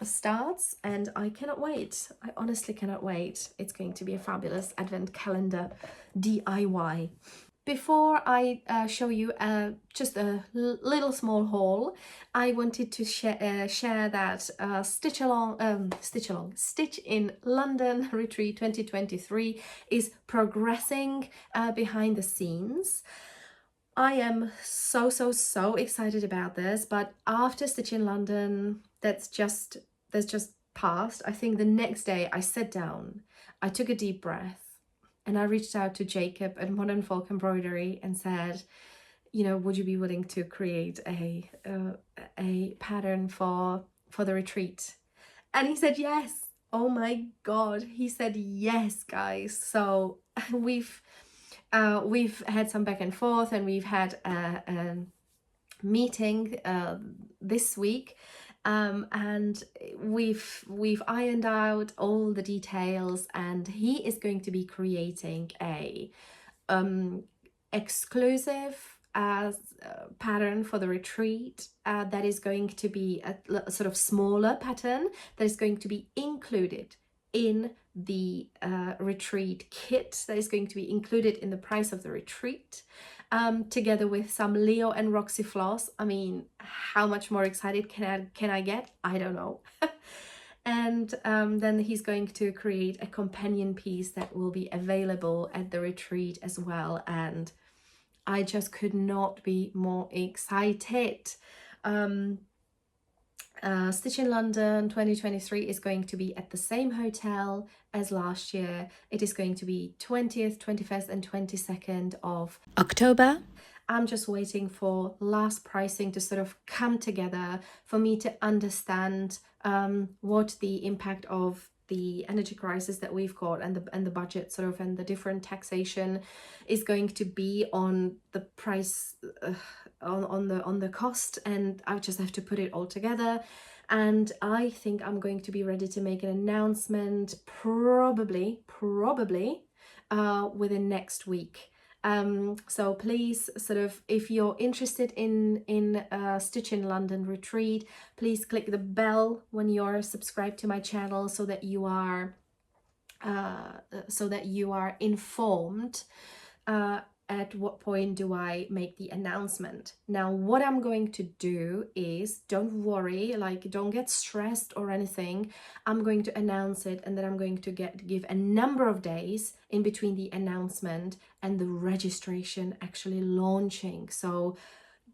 starts, and I cannot wait. I honestly cannot wait. It's going to be a fabulous advent calendar DIY. Before I show you just a little small haul, I wanted to share that Stitch in London Retreat 2023 is progressing behind the scenes. I am so excited about this, but after Stitch in London, that's just passed. I think the next day I sat down, I took a deep breath, and I reached out to Jacob at Modern Folk Embroidery and said, you know, would you be willing to create a pattern for the retreat? And he said yes. Oh my God, he said yes, guys. So we've had some back and forth, and we've had a meeting this week, and we've ironed out all the details, and he is going to be creating a exclusive pattern for the retreat that is going to be a sort of smaller pattern that is going to be included in the retreat kit, that is going to be included in the price of the retreat, together with some Leo and Roxy floss. I mean, how much more excited can I get? I don't know. And then he's going to create a companion piece that will be available at the retreat as well, and I just could not be more excited. Stitch in London 2023 is going to be at the same hotel as last year. It is going to be 20th, 21st and 22nd of October. I'm just waiting for last pricing to sort of come together for me to understand what the impact of the energy crisis that we've got and the budget sort of and the different taxation is going to be on the price, on the cost, and I just have to put it all together. And I think I'm going to be ready to make an announcement probably within next week. So please, sort of, if you're interested in Stitch in London retreat, please click the bell when you're subscribed to my channel so that you are informed at what point do I make the announcement. Now, what I'm going to do is, don't worry, like, don't get stressed or anything. I'm going to announce it, and then I'm going to give a number of days in between the announcement and the registration actually launching. So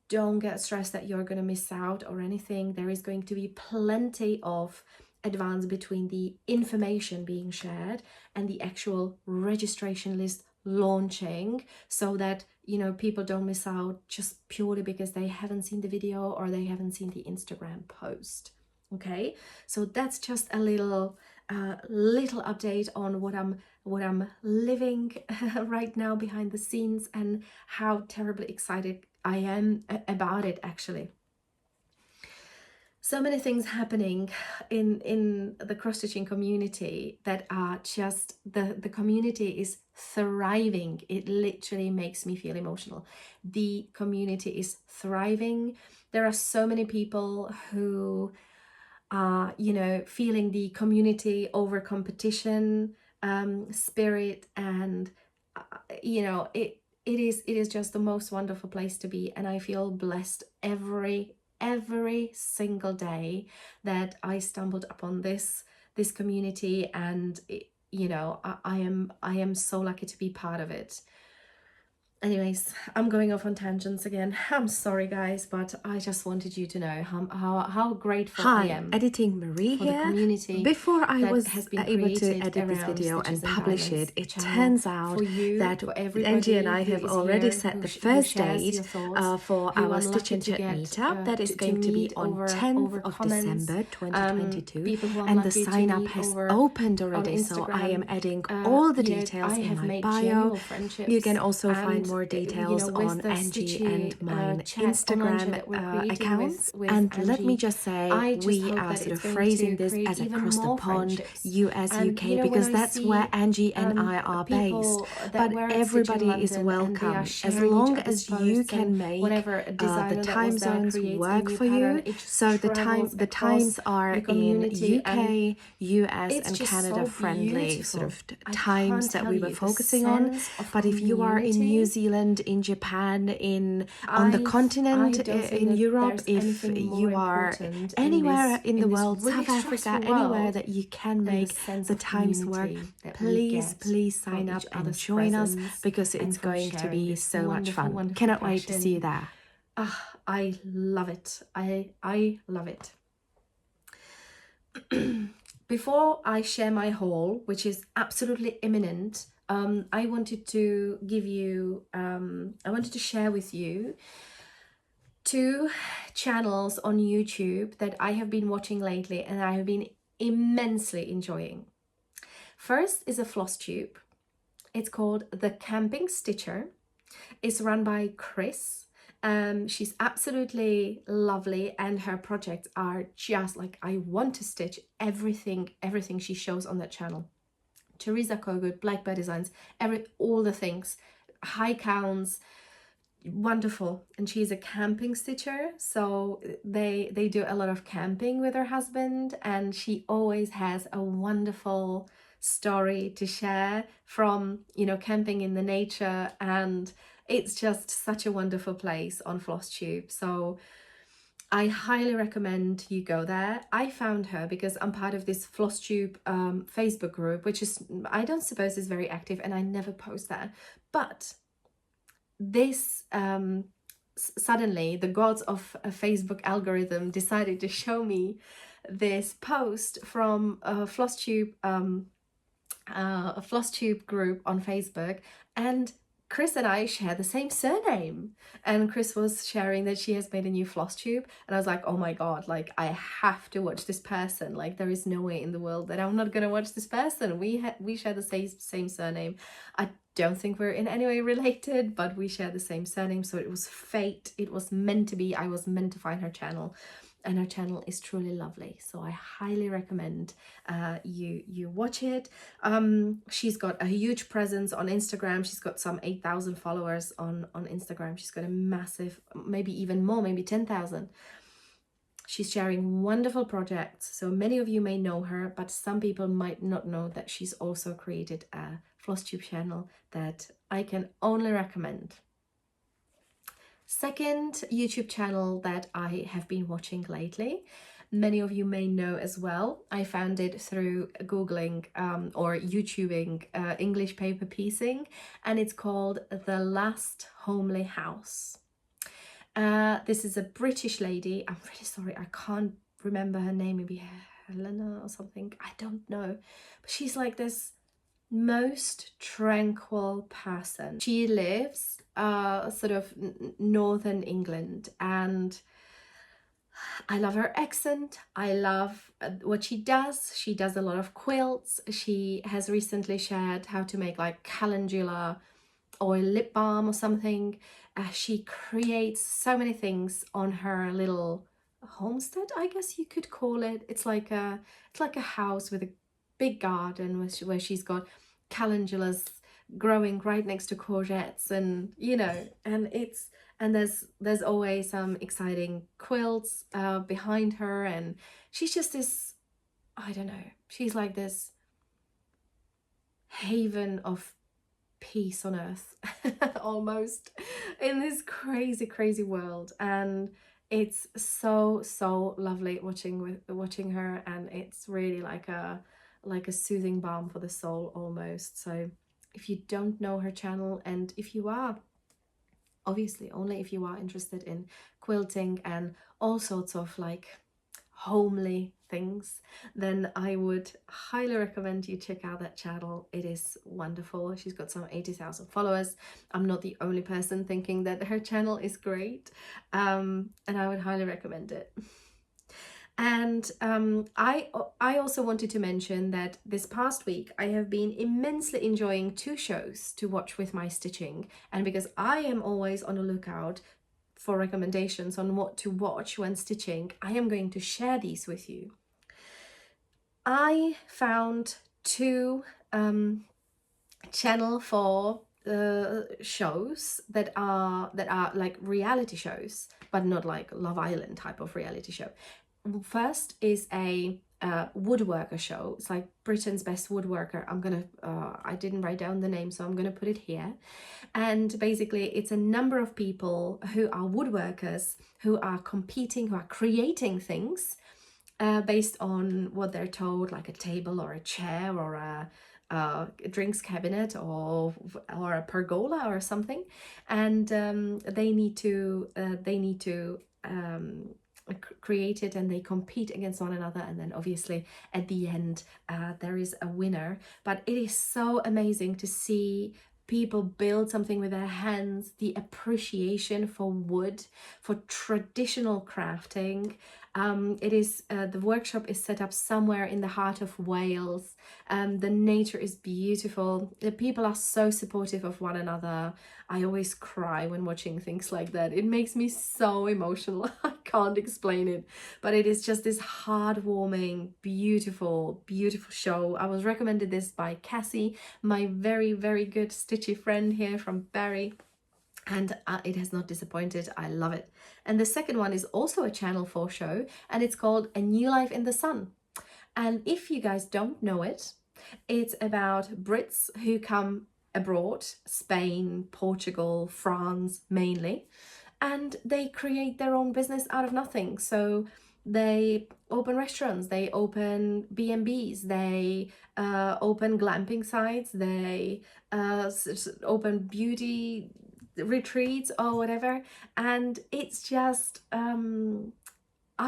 don't get stressed that you're going to miss out or anything. There is going to be plenty of advance between the information being shared and the actual registration list launching, so that, you know, people don't miss out just purely because they haven't seen the video or they haven't seen the Instagram post. Okay, so that's just a little update on what I'm living right now behind the scenes, and how terribly excited I am about it. Actually, so many things happening in the cross-stitching community that are just, the community is thriving. It literally makes me feel emotional. The community is thriving. There are so many people who you know, feeling the community over competition spirit, and you know, it is just the most wonderful place to be, and I feel blessed every single day that I stumbled upon this community, and you know, I am so lucky to be part of it. Anyways, I'm going off on tangents again. I'm sorry guys, but I just wanted you to know how grateful I am. Editing Marie for the here. community Before I was has been able to created edit this around video Stitches and publish Diamonds it, it channel. turns out For you, that for everybody Angie and I who have is already here, set the who first shares date your thoughts, for who our I'm Stitch lucky and to Chat get meetup that is to going to be meet on over 10th of comments, December 2022, people who I'm and the lucky to sign up meet has over opened on already, so I am Instagram. adding all the You know, details I in have my made bio. genuine friendships, You can also find and, more you details know, with on the Angie Stitchy and mine chat, online chat Instagram that we're creating accounts. with And let me Angie, just say, I just we hope are that sort it's of going phrasing to this create as even across the more pond, friendships. US, And UK, you know, when because I that's see where Angie and I are based. people that But were at Stitch in everybody is London, and they are welcome as sharing long each other's as you posts, can and make whenever a the designer that time was there zones creates a work new for pattern, you. it just So the travels times across are the in community, UK, and US it's and just Canada so friendly sort beautiful. of I times can't that tell we were you the focusing on. sense of But if you are in New community. Zealand, in Japan, on the continent, I don't think in that Europe, there's if anything more you are important anywhere in the this world, really South Africa, stressful anywhere world that you can than the make sense the of times work, community that we please get sign from up each and other's join us, presence because and it's from going to sharing be this so much wonderful, fun. wonderful Cannot wait to passion. see you there. I love it. I love it. Before I share my haul, which is absolutely imminent, I wanted to give you, I wanted to share with you 2 channels on YouTube that I have been watching lately and I have been immensely enjoying. First is a Flosstube. It's called The Camping Stitcher. It's run by Chris. She's absolutely lovely, and her projects are just like, I want to stitch everything she shows on that channel. Teresa Kogut, Black Bear Designs, all the things, high counts, wonderful. And she's a camping stitcher, so they do a lot of camping with her husband, and she always has a wonderful story to share from, you know, camping in the nature, and it's just such a wonderful place on Flosstube. So I highly recommend you go there. I found her because I'm part of this Flosstube Facebook group, which is, I don't suppose is very active, and I never post there. But this suddenly the gods of a Facebook algorithm decided to show me this post from a Flosstube group on Facebook, and Chris and I share the same surname, and Chris was sharing that she has made a new Flosstube, and I was like, oh my god, like I have to watch this person. Like there is no way in the world that I'm not gonna watch this person. We share the same surname. I don't think we're in any way related, but we share the same surname, so it was fate. It was meant to be. I was meant to find her channel, and her channel is truly lovely, so I highly recommend you watch it. She's got a huge presence on Instagram. She's got some 8,000 followers on Instagram. She's got a massive, maybe even more, maybe 10,000. She's sharing wonderful projects, so many of you may know her, but some people might not know that she's also created a Flosstube channel that I can only recommend. Second YouTube channel that I have been watching lately, many of you may know as well. I found it through Googling or YouTubing English paper piecing, and it's called The Last Homely House. This is a British lady. I'm really sorry, I can't remember her name, maybe Helena or something, I don't know. But she's like this most tranquil person. She lives sort of northern England, and I love her accent. I love what she does. She does a lot of quilts. She has recently shared how to make like calendula oil lip balm or something. She creates so many things on her little homestead, I guess you could call it. It's like a house with a big garden where she's got calendulas growing right next to courgettes, and you know, and and there's always some exciting quilts behind her, and she's just this, I don't know, she's like this haven of peace on earth almost, in this crazy world. And it's so lovely watching her, and it's really like a soothing balm for the soul almost. So if you don't know her channel, and if you are, obviously only if you are interested in quilting and all sorts of like homely things, then I would highly recommend you check out that channel. It is wonderful. She's got some 80,000 followers. I'm not the only person thinking that her channel is great, and I would highly recommend it. And I also wanted to mention that this past week I have been immensely enjoying 2 shows to watch with my stitching, and because I am always on the lookout for recommendations on what to watch when stitching, I am going to share these with you. I found 2 Channel 4 shows that are like reality shows, but not like Love Island type of reality show. First is a woodworker show. It's like Britain's Best Woodworker. I didn't write down the name, so I'm gonna put it here. And basically it's a number of people who are woodworkers, who are competing, who are creating things based on what they're told, like a table or a chair or a drinks cabinet or a pergola or something. And they need to create it, and they compete against one another, and then obviously at the end there is a winner. But it is so amazing to see people build something with their hands, the appreciation for wood, for traditional crafting. The workshop is set up somewhere in the heart of Wales. The nature is beautiful. The people are so supportive of one another. I always cry when watching things like that. It makes me so emotional. I can't explain it, but it is just this heartwarming, beautiful show. I was recommended this by Cassie, my very good stitchy friend here from Barry, and it has not disappointed. I love it. And the second one is also a Channel 4 show, and it's called A New Life in the Sun. And if you guys don't know it, it's about Brits who come abroad, Spain, Portugal, France mainly, and they create their own business out of nothing. So they open restaurants, they open B&Bs, they open glamping sites, they open beauty retreats or whatever. And it's just I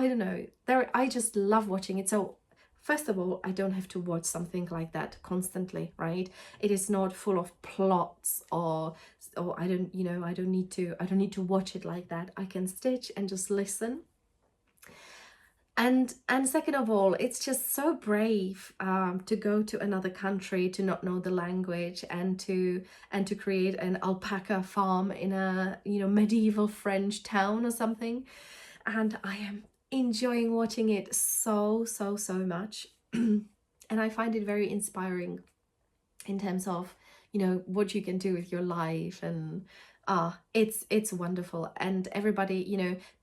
don't know, I just love watching it. So first of all, I don't have to watch something like that constantly, right? It is not full of plots or I don't need to watch it like that. I can stitch and just listen. And second of all, it's just so brave to go to another country, to not know the language, and to create an alpaca farm in a medieval French town or something. And I am enjoying watching it so much. And I find it very inspiring in terms of what you can do with your life. And it's wonderful. And everybody,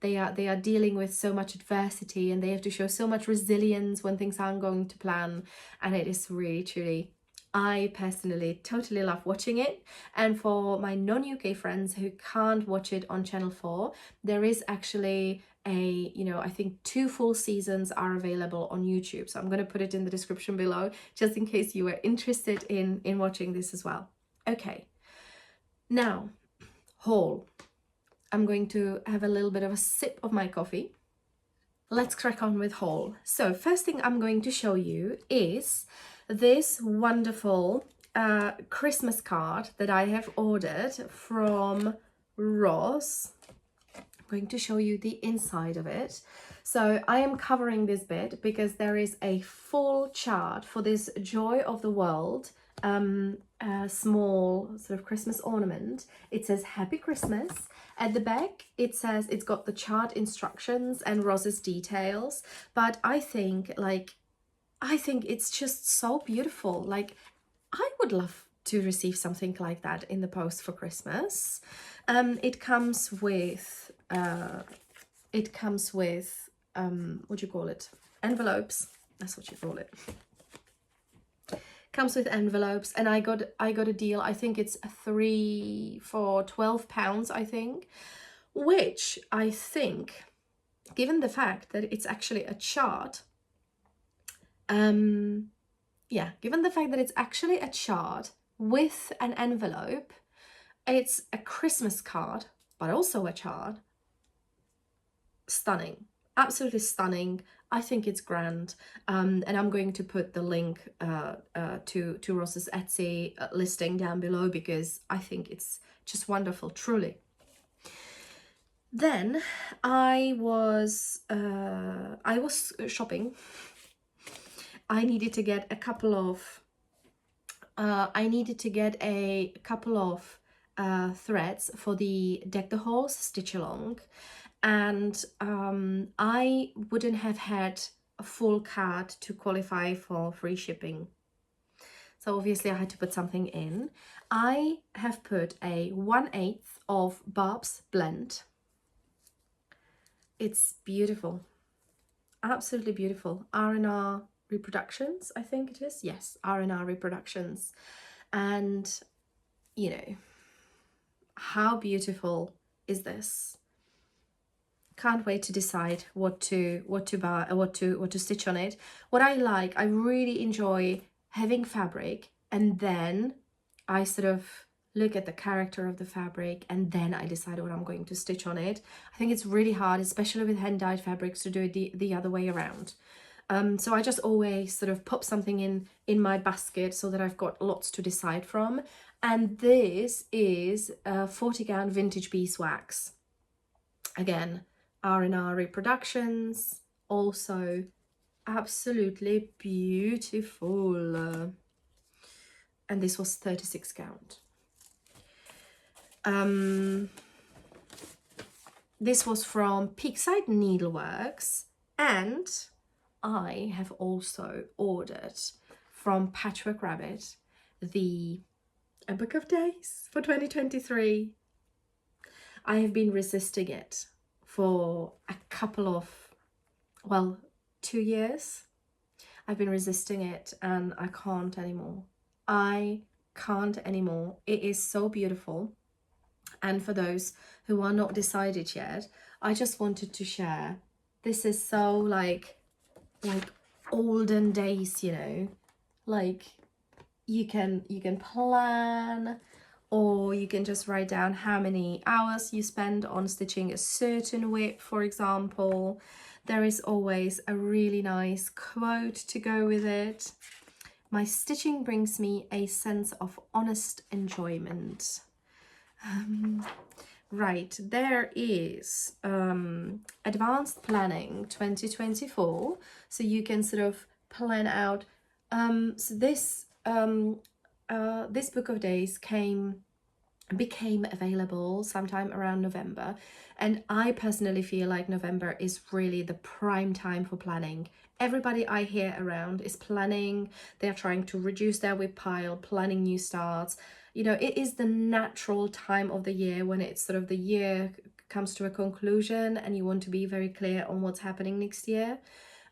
they are dealing with so much adversity, and they have to show so much resilience when things aren't going to plan. And it is really truly, I personally totally love watching it. And for my non-UK friends who can't watch it on Channel 4, there is actually I think 2 full seasons are available on YouTube. So I'm going to put it in the description below, just in case you are interested in watching this as well. Okay, now haul. I'm going to have a little bit of a sip of my coffee. Let's crack on with haul. So first thing I'm going to show you is this wonderful Christmas card that I have ordered from Ross. I'm going to show you the inside of it. So I am covering this bit because there is a full chart for this Joy of the World small sort of Christmas ornament. It says Happy Christmas. At the back it says it's got the chart instructions and Ross's details, but I think it's just so beautiful. Like, I would love to receive something like that in the post for Christmas. It comes with what do you call it? Envelopes. That's what you call it. Comes with envelopes, and I got a deal. I think it's 3 for £12, I think, which I think, given the fact that it's actually a chart, given the fact that it's actually a chart with an envelope, it's a Christmas card, but also a chart. Stunning, absolutely stunning. I think it's grand, and I'm going to put the link to Ross's Etsy listing down below, because I think it's just wonderful, truly. Then I was shopping. I needed to get a couple of threads for the Deck the Halls stitch along, and I wouldn't have had a full card to qualify for free shipping. So obviously I had to put something in. I have put a 1/8 of Barb's blend. It's beautiful, absolutely beautiful. R&R Reproductions, I think it is. Yes, R&R Reproductions. And you know, how beautiful is this? Can't wait to decide what to buy, what to stitch on it. What I like, I really enjoy having fabric, and then I sort of look at the character of the fabric, and then I decide what I'm going to stitch on it. I think it's really hard, especially with hand dyed fabrics, to do it the other way around. So I just always sort of pop something in my basket so that I've got lots to decide from. And this is 40 count vintage beeswax. Again, R&R Reproductions, also absolutely beautiful. And this was 36 count. This was from Peakside Needleworks, and I have also ordered from Patchwork Rabbit a book of days for 2023. I have been resisting it for a couple of, well, 2 years. I've been resisting it, and I can't anymore. I can't anymore. It is so beautiful. And for those who are not decided yet, I just wanted to share. This is so like olden days, you know, like you can plan, or you can just write down how many hours you spend on stitching a certain whip, for example. There is always a really nice quote to go with it. My stitching brings me a sense of honest enjoyment. Right, there is Advanced Planning 2024. So you can sort of plan out. So this book of days became available sometime around November, and I personally feel like November is really the prime time for planning. Everybody I hear around is planning. They're trying to reduce their whip pile, planning new starts. You know, it is the natural time of the year when it's sort of the year comes to a conclusion and you want to be very clear on what's happening next year.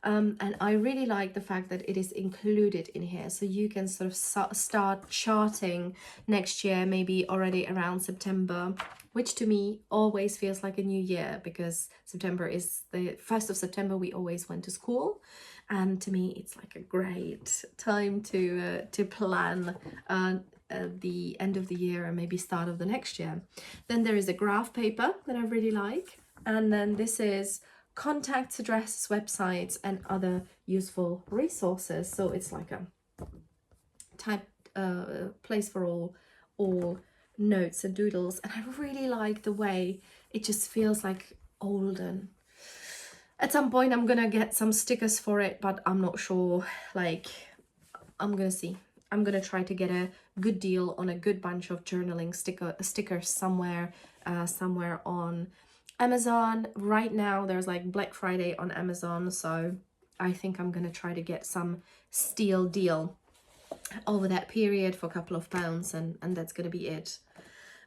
And I really like the fact that it is included in here, so you can sort of start charting next year, maybe already around September, which to me always feels like a new year, because September is the 1st of September. We always went to school, and to me it's like a great time to plan the end of the year and maybe start of the next year. Then there is a graph paper that I really like, and then this is contacts, addresses, websites, and other useful resources. So it's like a type place for all notes and doodles, and I really like the way it just feels like olden. At some point I'm gonna get some stickers for it, but I'm not sure. Like, I'm gonna see. I'm gonna try to get a good deal on a good bunch of journaling stickers somewhere on Amazon. Right now there's like Black Friday on Amazon, so I think I'm gonna try to get some steal deal over that period for a couple of pounds, and that's gonna be it.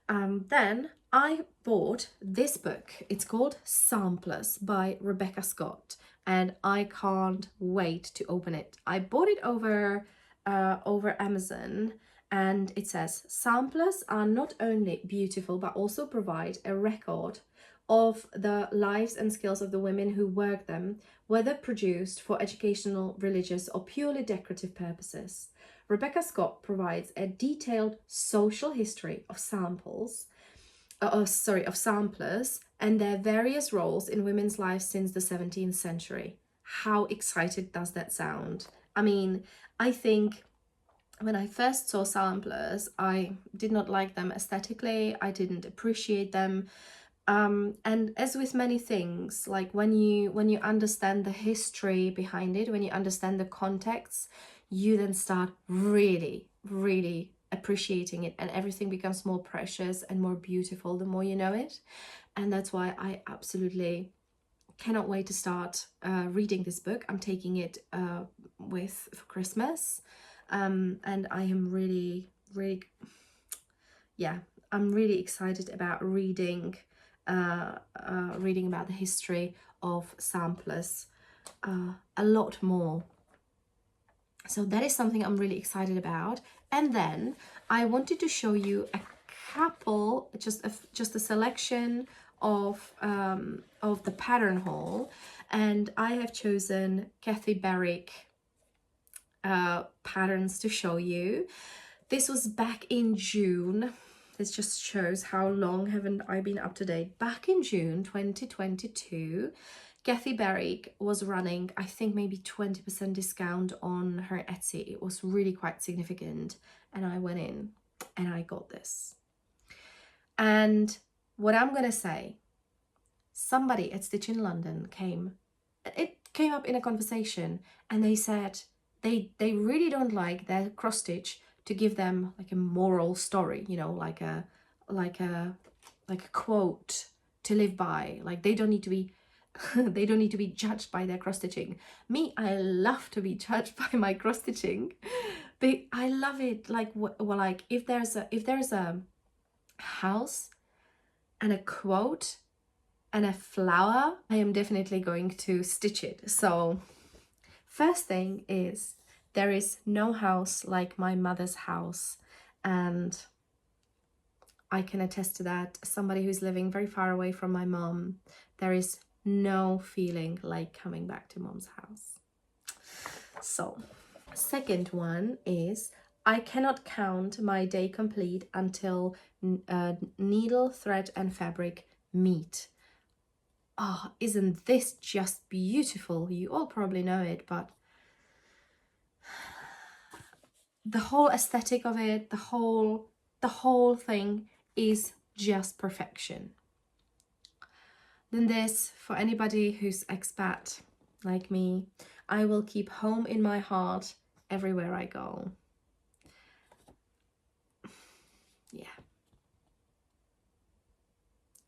Then I bought this book. It's called Samplers by Rebecca Scott, and I can't wait to open it. I bought it over Amazon, and it says samplers are not only beautiful but also provide a record of the lives and skills of the women who work them, whether produced for educational, religious, or purely decorative purposes. Rebecca Scott provides a detailed social history of samplers and their various roles in women's lives since the 17th century. How excited does that sound? I mean, I think when I first saw samplers, I did not like them aesthetically. I didn't appreciate them. And as with many things, like when you understand the history behind it, when you understand the context, you then start really, really appreciating it, and everything becomes more precious and more beautiful the more you know it. And that's why I absolutely cannot wait to start reading this book. I'm taking it for Christmas, and I am really, really, yeah, I'm really excited about reading about the history of samplers a lot more. So that is something I'm really excited about. And then I wanted to show you a couple, just a selection of the pattern haul, and I have chosen Kathy Barrick patterns to show you. This was back in June. This just shows how long haven't I been up to date. Back in June 2022, Kathy Barrick was running, I think maybe 20% discount on her Etsy. It was really quite significant. And I went in and I got this. And what I'm going to say, somebody at Stitch in London came up in a conversation, and they said they really don't like their cross stitch to give them like a moral story, you know, like a quote to live by. Like they don't need to be they don't need to be judged by their cross stitching. Me, I love to be judged by my cross stitching, but I love it. Like, well, like if there's a house and a quote and a flower, I am definitely going to stitch it. So first thing is, there is no house like my mother's house, and I can attest to that. Somebody who's living very far away from my mom, there is no feeling like coming back to mom's house. So, second one is, I cannot count my day complete until needle, thread, and fabric meet. Oh, isn't this just beautiful? You all probably know it, but the whole aesthetic of it, the whole thing is just perfection. Then this, for anybody who's expat like me, I will keep home in my heart everywhere I go. Yeah.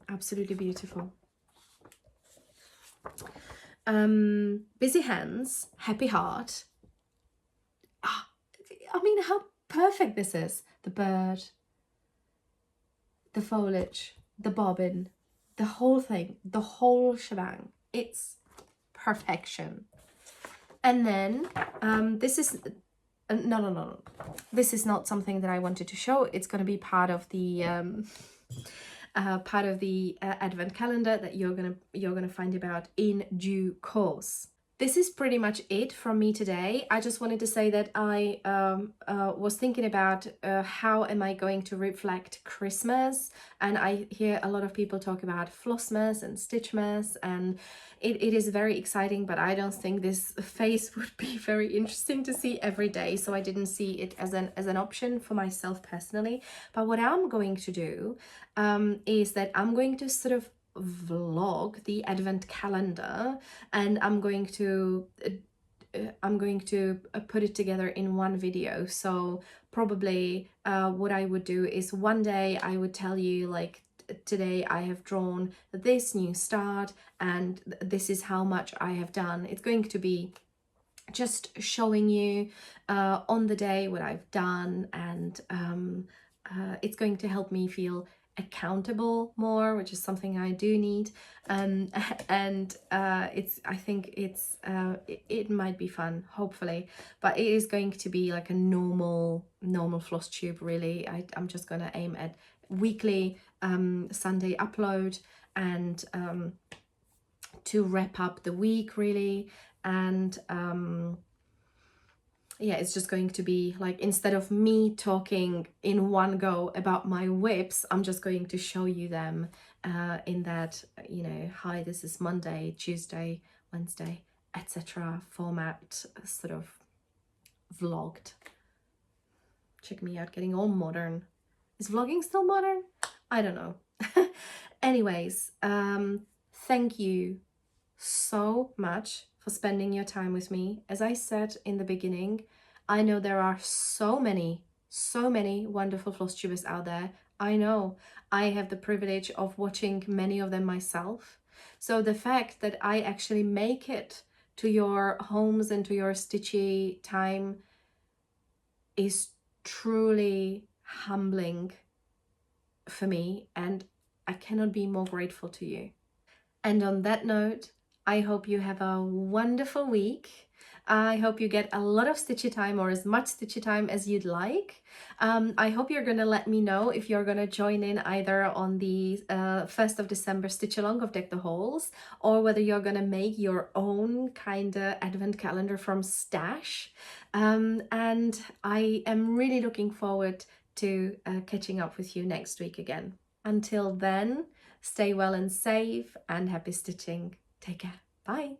Absolutely beautiful. Busy hands, happy heart. I mean, how perfect this is. The bird, the foliage, the bobbin, the whole thing, the whole shebang. It's perfection. And then this is no. This is not something that I wanted to show. It's going to be part of the advent calendar that you're gonna find about in due course. This is pretty much it from me today. I just wanted to say that I was thinking about how am I going to reflect Christmas, and I hear a lot of people talk about Flossmas and Stitchmas, and it is very exciting, but I don't think this phase would be very interesting to see every day, so I didn't see it as an option for myself personally. But what I'm going to do is that I'm going to sort of vlog the advent calendar, and I'm going to put it together in one video. So probably what I would do is one day I would tell you, like, today I have drawn this new start and this is how much I have done. It's going to be just showing you on the day what I've done, and it's going to help me feel accountable more, which is something I do need. And I think it might be fun, hopefully, but it is going to be like a normal Flosstube, really. I'm just gonna aim at weekly Sunday upload, and to wrap up the week, really. And yeah, it's just going to be like, instead of me talking in one go about my whips, I'm just going to show you them in that, you know, hi, this is Monday, Tuesday, Wednesday, etc. format, sort of vlogged. Check me out, getting all modern. Is vlogging still modern? I don't know. Anyways, thank you so much for spending your time with me. As I said in the beginning, I know there are so many wonderful Flosstubers out there. I know I have the privilege of watching many of them myself. So the fact that I actually make it to your homes and to your stitchy time is truly humbling for me, and I cannot be more grateful to you. And on that note, I hope you have a wonderful week. I hope you get a lot of stitchy time, or as much stitchy time as you'd like. I hope you're going to let me know if you're going to join in either on the 1st of December Stitch Along of Deck the Halls, or whether you're going to make your own kind of advent calendar from stash. And I am really looking forward to catching up with you next week again. Until then, stay well and safe, and happy stitching. Take care. Bye.